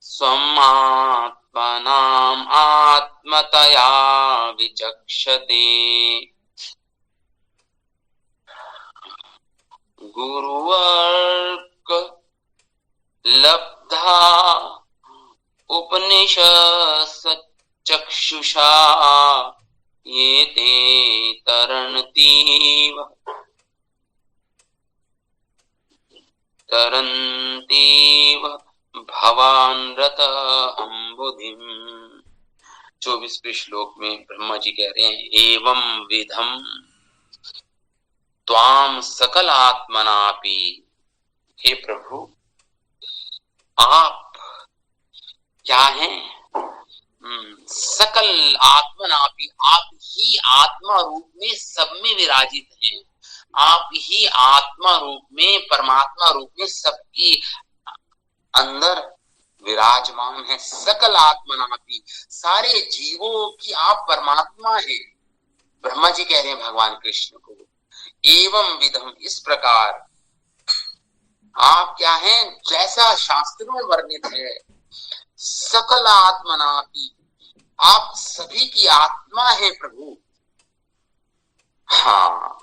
स्वमात्मनाम् आत्मतया विचक्षते। गुरुवर्ग लब्धा उपनिषत् चक्षुषा ये ते तरन्तीव भवान् रतः बुद्धिम्। 24वें श्लोक में ब्रह्मा जी कह रहे हैं, एवं विधम त्वाम सकल आत्मनापि, हे प्रभु आप क्या हैं? सकल आत्मनापि, आप ही आत्मा रूप में सब में विराजित हैं। आप ही आत्मा रूप में, परमात्मा रूप में सबकी अंदर विराजमान है। सकल आत्मनापि, सारे जीवों की आप परमात्मा हैं। ब्रह्मा जी कह रहे हैं भगवान कृष्ण को, एवं विधम, इस प्रकार आप क्या हैं? जैसा शास्त्रों में वर्णित है, सकल आत्मनापि, आप सभी की आत्मा है प्रभु। हाँ,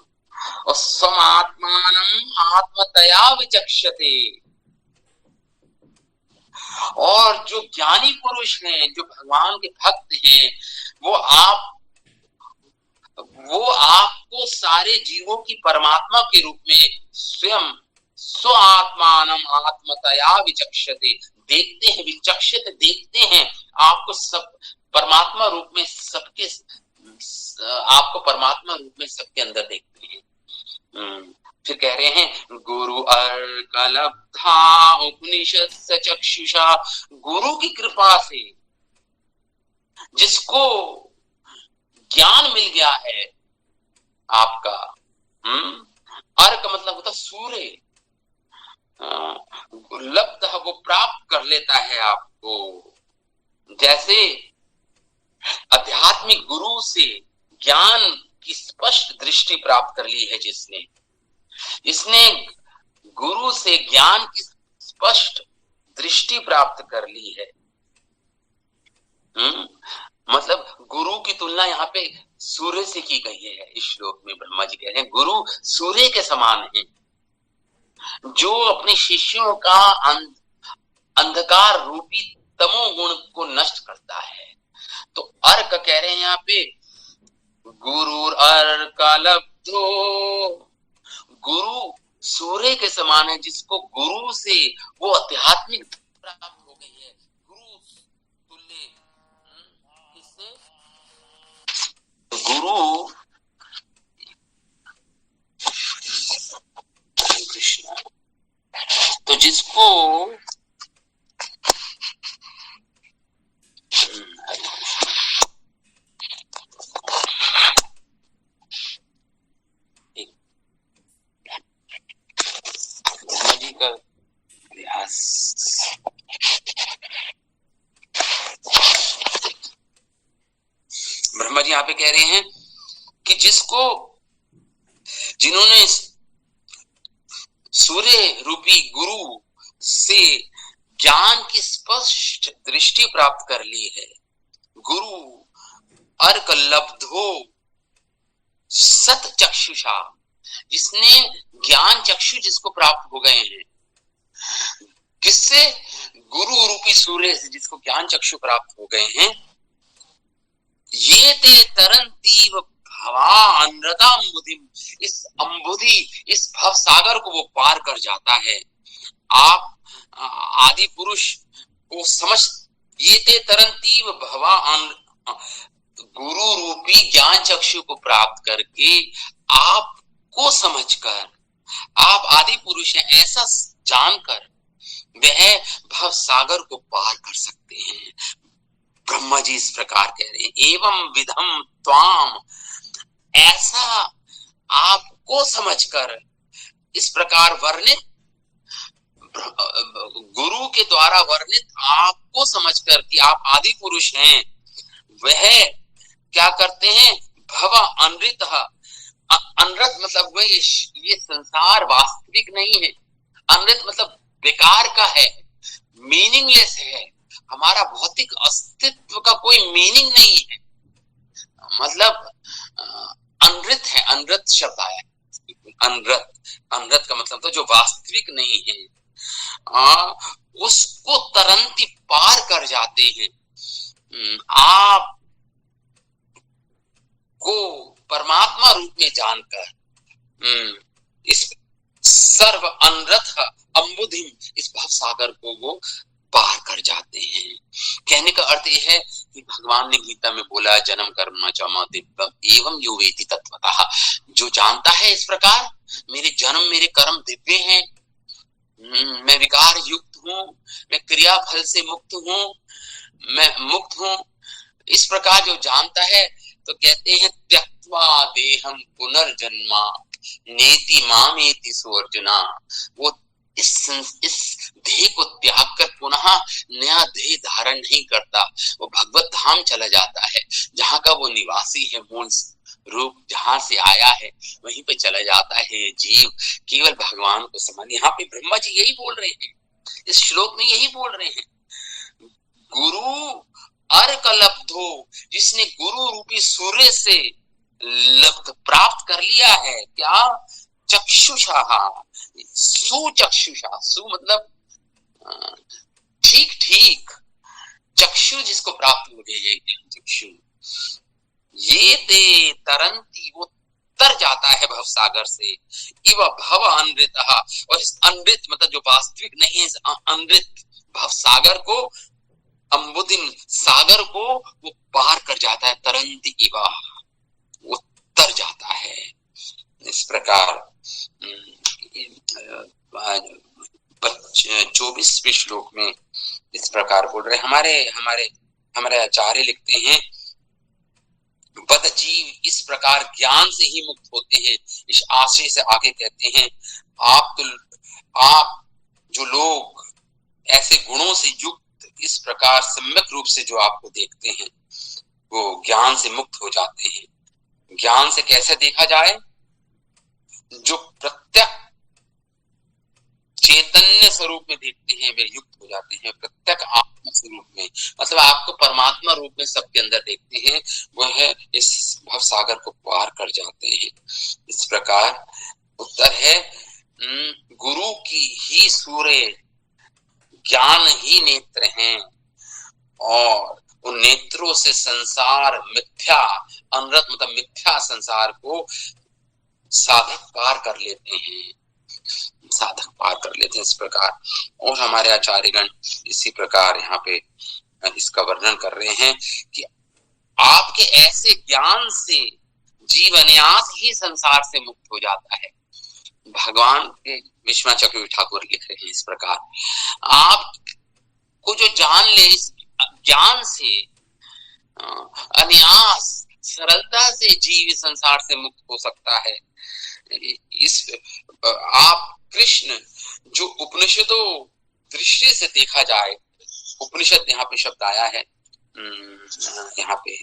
और समात्मानम आत्मतया विचक्षते, और जो ज्ञानी पुरुष हैं, जो भगवान के भक्त हैं, वो आपको सारे जीवों की परमात्मा के रूप में स्वयं स्वात्मानम आत्मतया विचक्षते, देखते हैं, विचक्षित देखते हैं आपको, सब परमात्मा रूप में सबके, आपको परमात्मा रूप में सबके अंदर देखते हैं। फिर कह रहे हैं, गुरु अर्कलब्धा उपनिषत् चक्षुषा, गुरु की कृपा से जिसको ज्ञान मिल गया है आपका, अर्क मतलब होता सूर्य, लब्ध वो प्राप्त कर लेता है आपको। जैसे आध्यात्मिक गुरु से ज्ञान की स्पष्ट दृष्टि प्राप्त कर ली है जिसने, इसने गुरु से ज्ञान की स्पष्ट दृष्टि प्राप्त कर ली है। मतलब गुरु की तुलना यहाँ पे सूर्य से की गई है। इस श्लोक में ब्रह्मा जी कह रहे हैं, गुरु सूर्य के समान है, जो अपने शिष्यों का अंधकार रूपी तमोगुण को नष्ट करता है। तो अर्क कह रहे हैं यहाँ पे, गुरु अर्क लब्धो, गुरु सूर्य के समान है, जिसको गुरु से वो आध्यात्मिक प्राप्त हो गई है। गुरु तुल्य, किससे? गुरु कृष्ण, तो जिसको जी यहाँ पे कह रहे हैं कि जिन्होंने सूर्य रूपी गुरु से ज्ञान की स्पष्ट दृष्टि प्राप्त कर ली है, गुरु अर्क लब्धो सत चक्षुषा, जिसने ज्ञान चक्षु जिसको प्राप्त हो गए हैं, किससे? गुरु रूपी सूर्य से जिसको ज्ञान चक्षु प्राप्त हो गए हैं, ये ते तरंती भवानृताम्बुधिम, इस अम्बुधि, इस भव सागर को वो पार कर जाता है। आप आदि पुरुष को समझ, ये ते तरंती भवान, गुरु रूपी ज्ञान चक्षु को प्राप्त करके आपको समझकर, आप आदि पुरुष हैं ऐसा जानकर वह भव सागर को पार कर सकते हैं। ब्रह्मा जी इस प्रकार कह रहे हैं, एवं विधम त्वाम, ऐसा आपको समझकर, इस प्रकार वर्णित, गुरु के द्वारा वर्णित आपको समझकर कि आप आदि पुरुष हैं, वह क्या करते हैं? भव अनृत, अनृत मतलब वह ये संसार वास्तविक नहीं है, अनृत मतलब बेकार का है, मीनिंगलेस है, हमारा भौतिक अस्तित्व का कोई मीनिंग नहीं है, मतलब अनृत है, अनृत शब्द आया है, अनृत, अनृत का मतलब तो जो वास्तविक नहीं है, उसको तरंती पार कर जाते हैं। आप को परमात्मा रूप में जानकर इस सर्व अनरथ अम्बुधिम, इस भव सागर को वो पार कर जाते हैं। कहने का अर्थ यह है कि भगवान ने गीता में बोला, जन्म कर्म च मम दिव्यम एवं यो वेति तत्वतः, जो जानता है इस प्रकार मेरे जन्म मेरे कर्म दिव्य हैं, मैं विकार युक्त हूँ, मैं क्रिया फल से मुक्त हूँ, मैं मुक्त हूँ, इस प्रकार जो जानता है, तो कहते हैं त्यक्त्वा देहम पुनर्जन्मा नेति मामेति सो अर्जुना, वो इस देह को त्याग कर पुनः नया देह धारण नहीं करता, वो भगवत धाम चला जाता है, जहाँ का वो निवासी है, मूल रूप जहां से आया है वहीं पे चला जाता है जीव, केवल भगवान को समझ। यहाँ पे ब्रह्मा जी यही बोल रहे हैं, इस श्लोक में यही बोल रहे हैं, गुरु अर्क लब्धो, जिसने गुरु रूपी सूर्य से लब्ध प्राप्त कर लिया है, क्या? चक्षुषा, सुचक्षुषा, सु मतलब ठीक ठीक, चक्षु जिसको प्राप्त हो गए हैं चक्षु, ये ते तरंती, वो तर जाता है भव सागर से, इव भव अनृत, और इस अनृत मतलब जो वास्तविक नहीं है, इस अनृत भव सागर को, अम्बुदिन सागर को वो पार कर जाता है, तरंती इवा, वो तर जाता है। इस प्रकार 24वें श्लोक में इस प्रकार बोल रहे, हमारे आचार्य लिखते हैं, बद जीव इस प्रकार ज्ञान से ही मुक्त होते हैं। इस आशय से आगे कहते हैं, आप जो लोग ऐसे गुणों से युक्त इस प्रकार सम्यक रूप से जो आपको देखते हैं, वो ज्ञान से मुक्त हो जाते हैं। ज्ञान से कैसे देखा जाए? जो प्रत्यक्ष चैतन्य स्वरूप में देखते हैं वे युक्त हो जाते हैं, प्रत्यक्ष आत्मा स्वरूप में, मतलब आपको परमात्मा रूप में सबके अंदर देखते हैं, वह इस भव सागर को पार कर जाते हैं। इस प्रकार उत्तर है, गुरु की ही सूर्य ज्ञान ही नेत्र हैं, और उन नेत्रों से संसार मिथ्या, अनृत मतलब मिथ्या संसार को साधक पार कर लेते हैं, साधक पार कर लेते हैं इस प्रकार। और हमारे आचार्यगण इसी प्रकार यहाँ पे इसका वर्णन कर रहे हैं कि आपके ऐसे ज्ञान से जीव अनायास ही संसार से मुक्त हो जाता है। भगवान के विश्वनाथ चक्रवर्ती ठाकुर लिख रहे हैं इस प्रकार, आपको जो जान ले, इस ज्ञान से अनायास सरलता से जीव संसार से मुक्त हो सकता है। इस आप कृष्ण जो उपनिषदों दृष्टि से देखा जाए, उपनिषद यहाँ पे शब्द आया है, यहाँ पे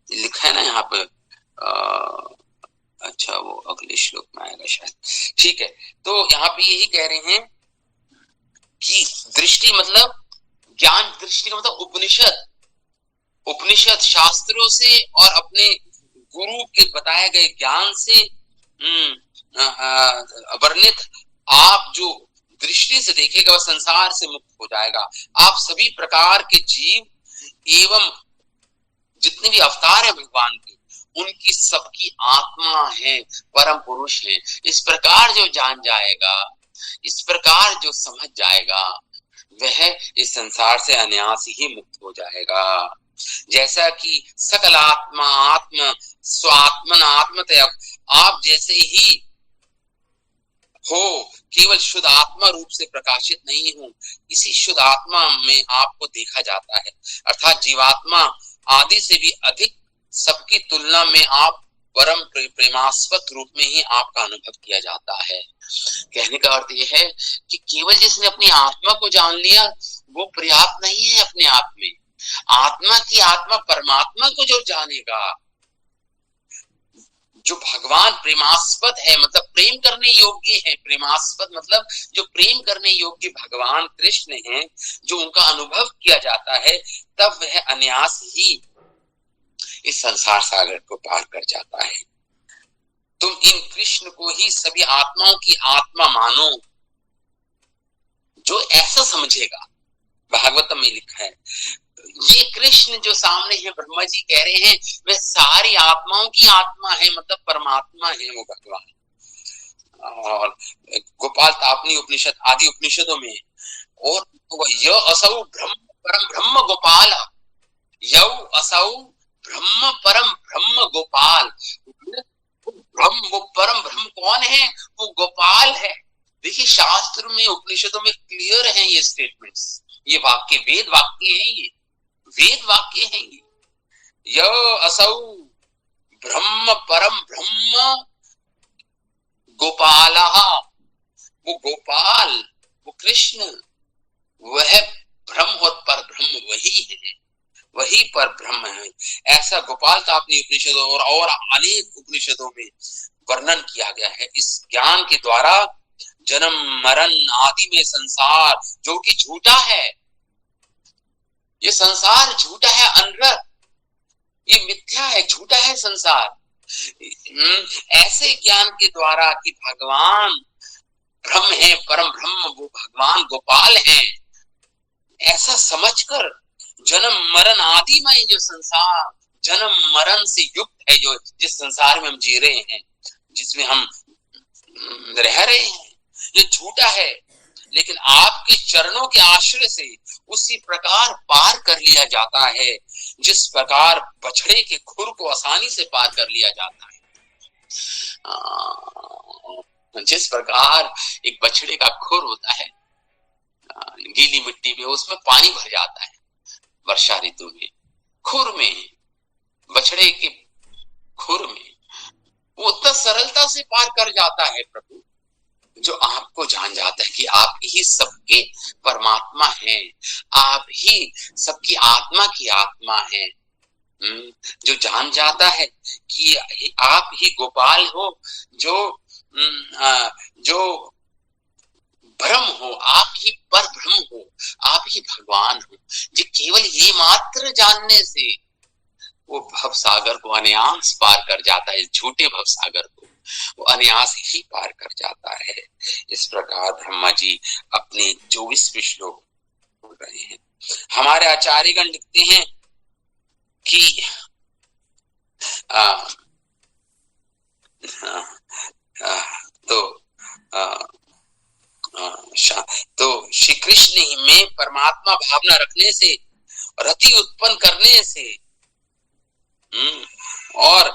लिखा है ना यहाँ पे, अच्छा वो अगले श्लोक में आएगा शायद, ठीक है। तो यहाँ पे यही कह रहे हैं कि दृष्टि मतलब ज्ञान, दृष्टि का मतलब उपनिषद, उपनिषद शास्त्रों से और अपने गुरु के बताए गए ज्ञान से वर्णित आप जो दृष्टि से देखेगा वह संसार से मुक्त हो जाएगा। आप सभी प्रकार के जीव एवं जितने भी अवतार है भगवान के, उनकी सबकी आत्मा है, परम पुरुष है। इस प्रकार जो जान जाएगा, इस प्रकार जो समझ जाएगा, वह इस संसार से अनायास ही मुक्त हो जाएगा। जैसा कि सकल आत्मा आत्म स्वात्मन आत्मतया, आप जैसे ही हो केवल शुद्ध आत्मा रूप से प्रकाशित नहीं हूं, इसी शुद्ध आत्मा में आपको देखा जाता है। अर्थात जीवात्मा आदि से भी अधिक सबकी तुलना में आप परम प्रेमास्पद रूप में ही आपका अनुभव किया जाता है। कहने का अर्थ यह है कि केवल जिसने अपनी आत्मा को जान लिया वो पर्याप्त नहीं है अपने आप में। आत्मा की आत्मा परमात्मा को जो जानेगा, जो भगवान प्रेमास्पद है, मतलब प्रेम करने योग्य है, प्रेमास्पद मतलब जो प्रेम करने योग्य भगवान कृष्ण हैं, जो उनका अनुभव किया जाता है, तब वह अनायास ही इस संसार सागर को पार कर जाता है। तुम इन कृष्ण को ही सभी आत्माओं की आत्मा मानो, जो ऐसा समझेगा। भागवतम में लिखा है, ये कृष्ण जो सामने है, ब्रह्मा जी कह रहे हैं, वे सारी आत्माओं की आत्मा है, मतलब परमात्मा है वो भगवान। और गोपाल तापनी उपनिषद आदि उपनिषदों में, और य असौ ब्रह्म परम ब्रह्म गोपाल, यौ असौ ब्रह्म परम ब्रह्म गोपाल। ब्रह्म, वो परम ब्रह्म कौन है? वो गोपाल है। देखिए शास्त्र में उपनिषदों में क्लियर है ये स्टेटमेंट्स, ये वाक्य वेद वाक्य है, ये वेद वाक्य है। ये य असौ ब्रह्म परम ब्रह्म गोपाल, वो गोपाल, वो कृष्ण, वह ब्रह्म और पर ब्रह्म वही है, वही पर ब्रह्म है। ऐसा गोपाल का अपनी उपनिषदों और अनेक उपनिषदों में वर्णन किया गया है। इस ज्ञान के द्वारा जन्म मरण आदि में संसार जो कि झूठा है, ये संसार झूठा है, अनर्थ, ये मिथ्या है, झूठा है संसार। ऐसे ज्ञान के द्वारा कि भगवान ब्रह्म है, परम ब्रह्म, वो भगवान गोपाल हैं, ऐसा समझकर जन्म मरण आदि में जो संसार जन्म मरण से युक्त है, जो जिस संसार में हम जी रहे हैं, जिसमें हम रह रहे हैं, ये झूठा है। लेकिन आपके चरणों के आश्रय से उसी प्रकार पार कर लिया जाता है जिस प्रकार बछड़े के खुर को आसानी से पार कर लिया जाता है। जिस प्रकार एक बछड़े का खुर होता है, गीली मिट्टी में उसमें पानी भर जाता है वर्षा ऋतु में, खुर में, बछड़े के खुर में, वो उतना सरलता से पार कर जाता है प्रभु, जो आपको जान जाता है कि आप ही सबके परमात्मा हैं, आप ही सबकी आत्मा की आत्मा है। जो जान जाता है कि आप ही गोपाल हो, जो ब्रह्म हो, आप ही पर ब्रह्म हो, आप ही भगवान हो, जो केवल ये मात्र जानने से वो भव सागर को अनायास पार कर जाता है, झूठे भव सागर को वो अनायास ही पार कर जाता है। इस प्रकार ब्रह्मा जी अपने 24वें श्लोक बोल रहे हैं। हमारे आचार्यगण लिखते हैं कि तो श्री कृष्ण में परमात्मा भावना रखने से, रति उत्पन्न करने से और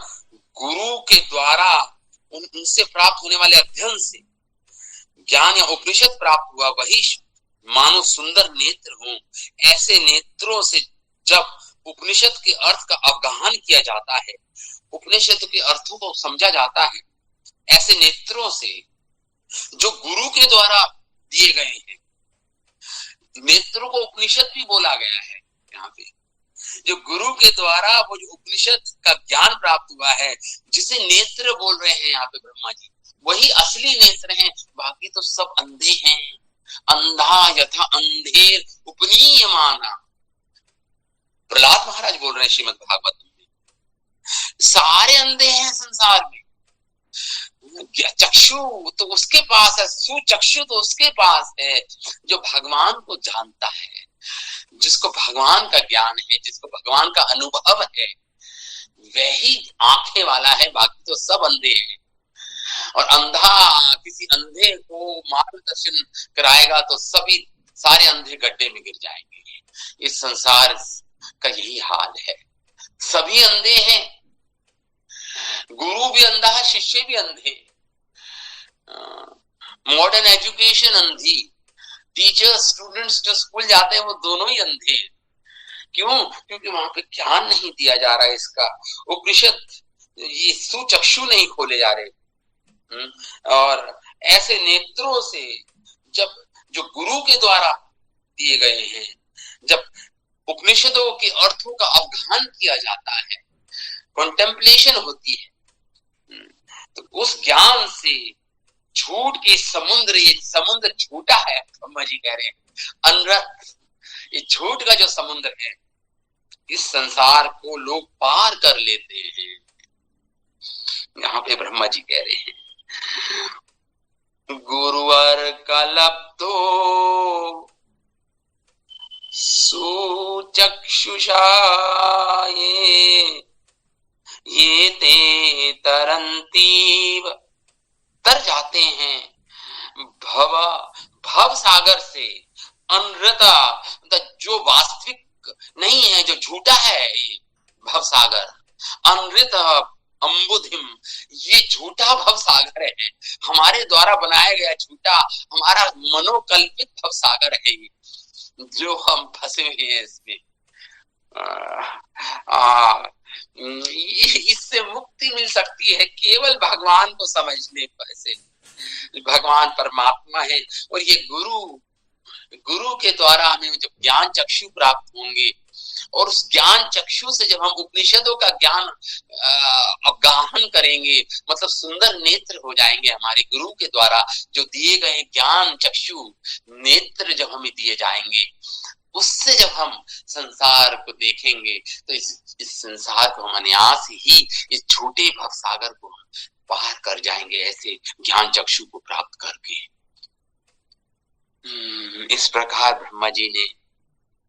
गुरु के द्वारा उनसे प्राप्त होने वाले अध्ययन से ज्ञान या उपनिषद प्राप्त हुआ, वही मानो सुंदर नेत्र हों। ऐसे नेत्रों से जब उपनिषद के अर्थ का अवगाहन किया जाता है, उपनिषद के अर्थों को समझा जाता है, ऐसे नेत्रों से जो गुरु के द्वारा दिए गए हैं, नेत्रों को उपनिषद भी बोला गया है यहाँ पे। जो गुरु के द्वारा वो जो उपनिषद का ज्ञान प्राप्त हुआ है, जिसे नेत्र बोल रहे हैं यहाँ पे ब्रह्मा जी, वही असली नेत्र हैं, बाकी तो सब अंधे हैं। अंधा यथा अंधेर उपनीयमाना, प्रहलाद महाराज बोल रहे हैं श्रीमद् भागवत में, सारे अंधे हैं संसार में। चक्षु तो उसके पास है, सुचक्षु तो उसके पास है जो भगवान को जानता है, जिसको भगवान का ज्ञान है, जिसको भगवान का अनुभव है, वही आंखें वाला है, बाकी तो सब अंधे हैं। और अंधा किसी अंधे को मार्गदर्शन कराएगा तो सभी सारे अंधे गड्ढे में गिर जाएंगे। इस संसार का यही हाल है, सभी अंधे हैं, गुरु भी अंधा है, शिष्य भी अंधे। मॉडर्न एजुकेशन अंधी, टीचर्स स्टूडेंट्स जो स्कूल जाते हैं वो दोनों ही अंधे हैं। क्यों? क्योंकि वहां पे ज्ञान नहीं दिया जा रहा है इसका, उपनिषद ये सुचक्षु नहीं खोले जा रहे। और ऐसे नेत्रों से जब जो गुरु के द्वारा दिए गए हैं, जब उपनिषदों के अर्थों का अवगाहन किया जाता है, कंटेम्पलेशन होती है, तो उस ज्ञान से झूठ के समुद्र, ये समुद्र झूठा है, ब्रह्मा जी कह रहे हैं अनरत, ये झूठ का जो समुद्र है, इस संसार को लोग पार कर लेते हैं। यहाँ पे ब्रह्मा जी कह रहे हैं गुरुवर कलब्धो सुचक्षुषा ये ते तरंतीव, तर जाते हैं भव सागर से, अनृता जो वास्तविक नहीं है, जो झूठा है, ये भव सागर, अनृत अम्बुधिम, ये झूठा भव सागर है, हमारे द्वारा बनाया गया झूठा, हमारा मनोकल्पित भव सागर है ये, जो हम फंसे हुए हैं इसमें। इससे मुक्ति मिल सकती है केवल भगवान को समझने पर से। भगवान परमात्मा है और ये गुरु के द्वारा हमें जब ज्ञान चक्षु प्राप्त होंगे, और उस ज्ञान चक्षु से जब हम उपनिषदों का ज्ञान अवगाहन करेंगे, मतलब सुंदर नेत्र हो जाएंगे हमारे गुरु के द्वारा जो दिए गए ज्ञान चक्षु नेत्र जब हमें दिए जाएंगे, उससे जब हम संसार को देखेंगे तो इस संसार को हम अनायास ही इस छोटे भव सागर को हम पार कर जाएंगे, ऐसे ज्ञान चक्षु को प्राप्त करके। इस प्रकार ब्रह्मा जी ने,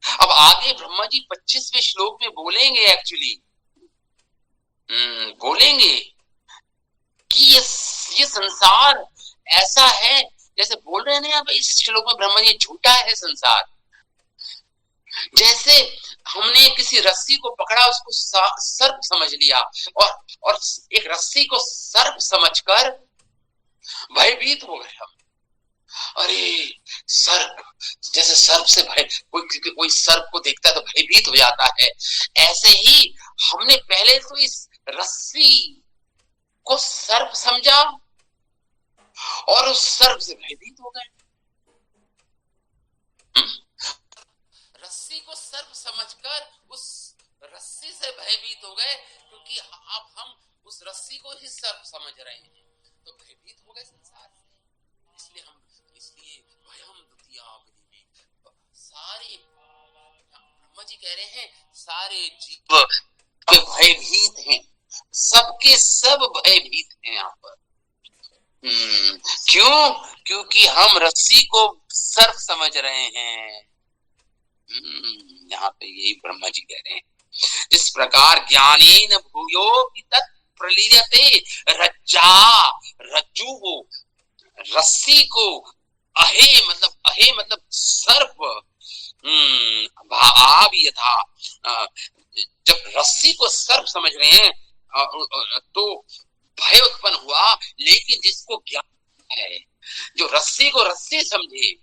अब आगे ब्रह्मा जी 25वें श्लोक में बोलेंगे, एक्चुअली बोलेंगे कि ये संसार ऐसा है, जैसे बोल रहे हैं ना इस श्लोक में ब्रह्मा जी, झूठा है संसार। जैसे हमने किसी रस्सी को पकड़ा, उसको सर्प समझ लिया, और एक रस्सी को सर्प समझकर भयभीत हो गए हम। अरे सर्प, जैसे सर्प से भय, कोई सर्प को देखता है तो भयभीत हो जाता है, ऐसे ही हमने पहले तो इस रस्सी को सर्प समझा और उस सर्प से भयभीत हो गए। रस्सी को सर्प समझकर उस रस्सी से भयभीत हो गए, क्योंकि अब हम उस रस्सी को ही सर्प समझ रहे हैं, तो भयभीत हो गए संसार से। इसलिए भयम द्वितीयावधि में सारे ब्रह्मा जी कह रहे हैं सारे जीव के भयभीत हैं, सबके सब भयभीत हैं यहाँ पर। क्यों? क्योंकि हम रस्सी को सर्प समझ रहे हैं। यहाँ पे यही ब्रह्मा जी कह रहे हैं, इस प्रकार ज्ञानेन भूयो तत्प्रलीयते रज्जा, रज्जू को, रस्सी को, अहे मतलब सर्प, भाव यथा, जब रस्सी को सर्प समझ रहे हैं तो भय उत्पन्न हुआ, लेकिन जिसको ज्ञान है, जो रस्सी को रस्सी समझे,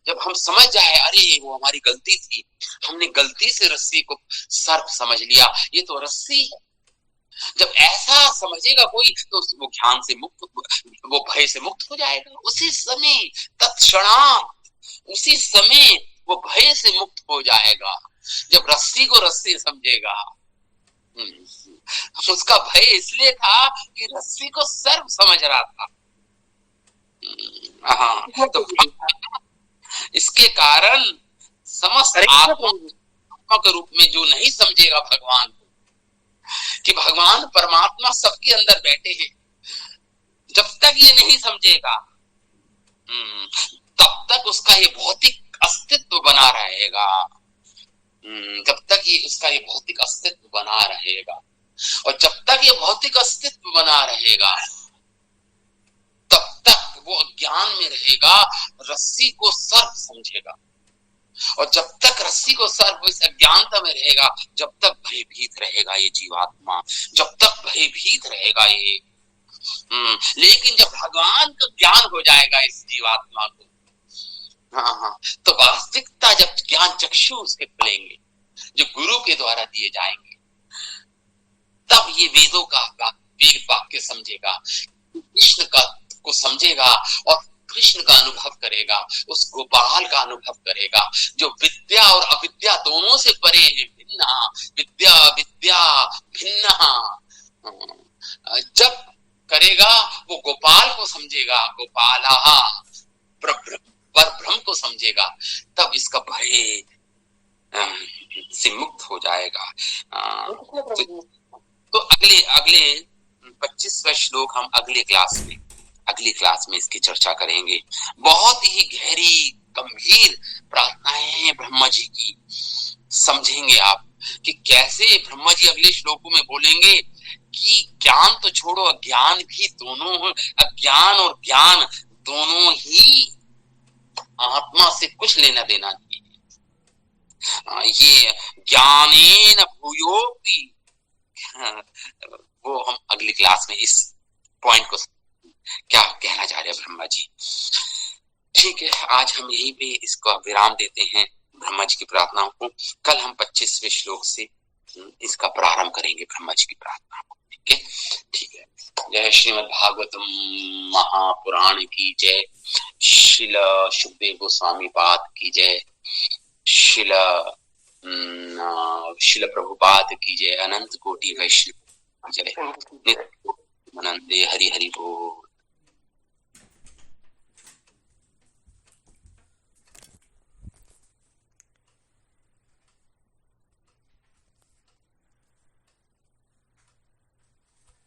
जब हम समझ जाए अरे वो हमारी गलती थी, हमने गलती से रस्सी को सर्प समझ लिया, ये तो रस्सी है, जब ऐसा समझेगा कोई तो वो ज्ञान से मुक्त, वो भय से मुक्त हो जाएगा। उसी समय तत्क्षणात, उसी समय वो भय से मुक्त हो जाएगा। जब रस्सी को रस्सी समझेगा। उसका भय इसलिए था कि रस्सी को सर्प समझ रहा था। हाँ, तो इसके कारण समस्त आत्मा के रूप में जो नहीं समझेगा भगवान को, कि भगवान परमात्मा सबके अंदर बैठे हैं, जब तक ये नहीं समझेगा तब तक उसका ये भौतिक अस्तित्व बना रहेगा। जब तक ये उसका ये भौतिक अस्तित्व बना रहेगा, और जब तक ये भौतिक अस्तित्व बना रहेगा तब तक वो अज्ञान में रहेगा, रस्सी को सर्प समझेगा। और जब तक रस्सी को सर्प इस अज्ञानता में रहेगा, जब तक भयभीत रहेगा ये जीवात्मा, जब तक भयभीत रहेगा ये। लेकिन जब भगवान का ज्ञान हो जाएगा इस जीवात्मा को, हाँ, तो वास्तविकता जब ज्ञान चक्षु उसके खुलेंगे, जो गुरु के द्वारा दिए जाएंगे, तब ये वेदों का वेद वाक्य समझेगा, कृष्ण का को समझेगा और कृष्ण का अनुभव करेगा, उस गोपाल का अनुभव करेगा, जो विद्या और अविद्या दोनों से परे है, भिन्न विद्या विद्या भिन्न। जब करेगा वो गोपाल को समझेगा, गोपाला परब्रह्म को समझेगा, तब इसका भय से मुक्त हो जाएगा। तो अगले 25वां श्लोक हम अगली क्लास में इसकी चर्चा करेंगे। बहुत ही गहरी गंभीर प्रार्थनाएं हैं ब्रह्मा जी की, समझेंगे आप कि कैसे ब्रह्मा जी अगले श्लोकों में बोलेंगे कि ज्ञान तो छोड़ो, अज्ञान भी दोनों, अज्ञान और ज्ञान दोनों ही आत्मा से कुछ लेना देना नहीं है। ये ज्ञानेन भूयोपि, वो हम अगली क्लास में इस पॉइंट को क्या कहना चाह रहे हैं ब्रह्मा जी। ठीक है, आज हम यहीं पे इसको विराम देते हैं ब्रह्मा जी की प्रार्थनाओं को। कल हम 25वें श्लोक से इसका प्रारंभ करेंगे ब्रह्मा जी की प्रार्थना को। ठीक है। जय श्रीमद् भागवतम महापुराण की जय, श्रील सुखदेव गोस्वामी पाद की जय, श्रील प्रभुपाद की जय, अनंत कोटि वैष्णव जय, नित्यानंद हरि हरि बोल।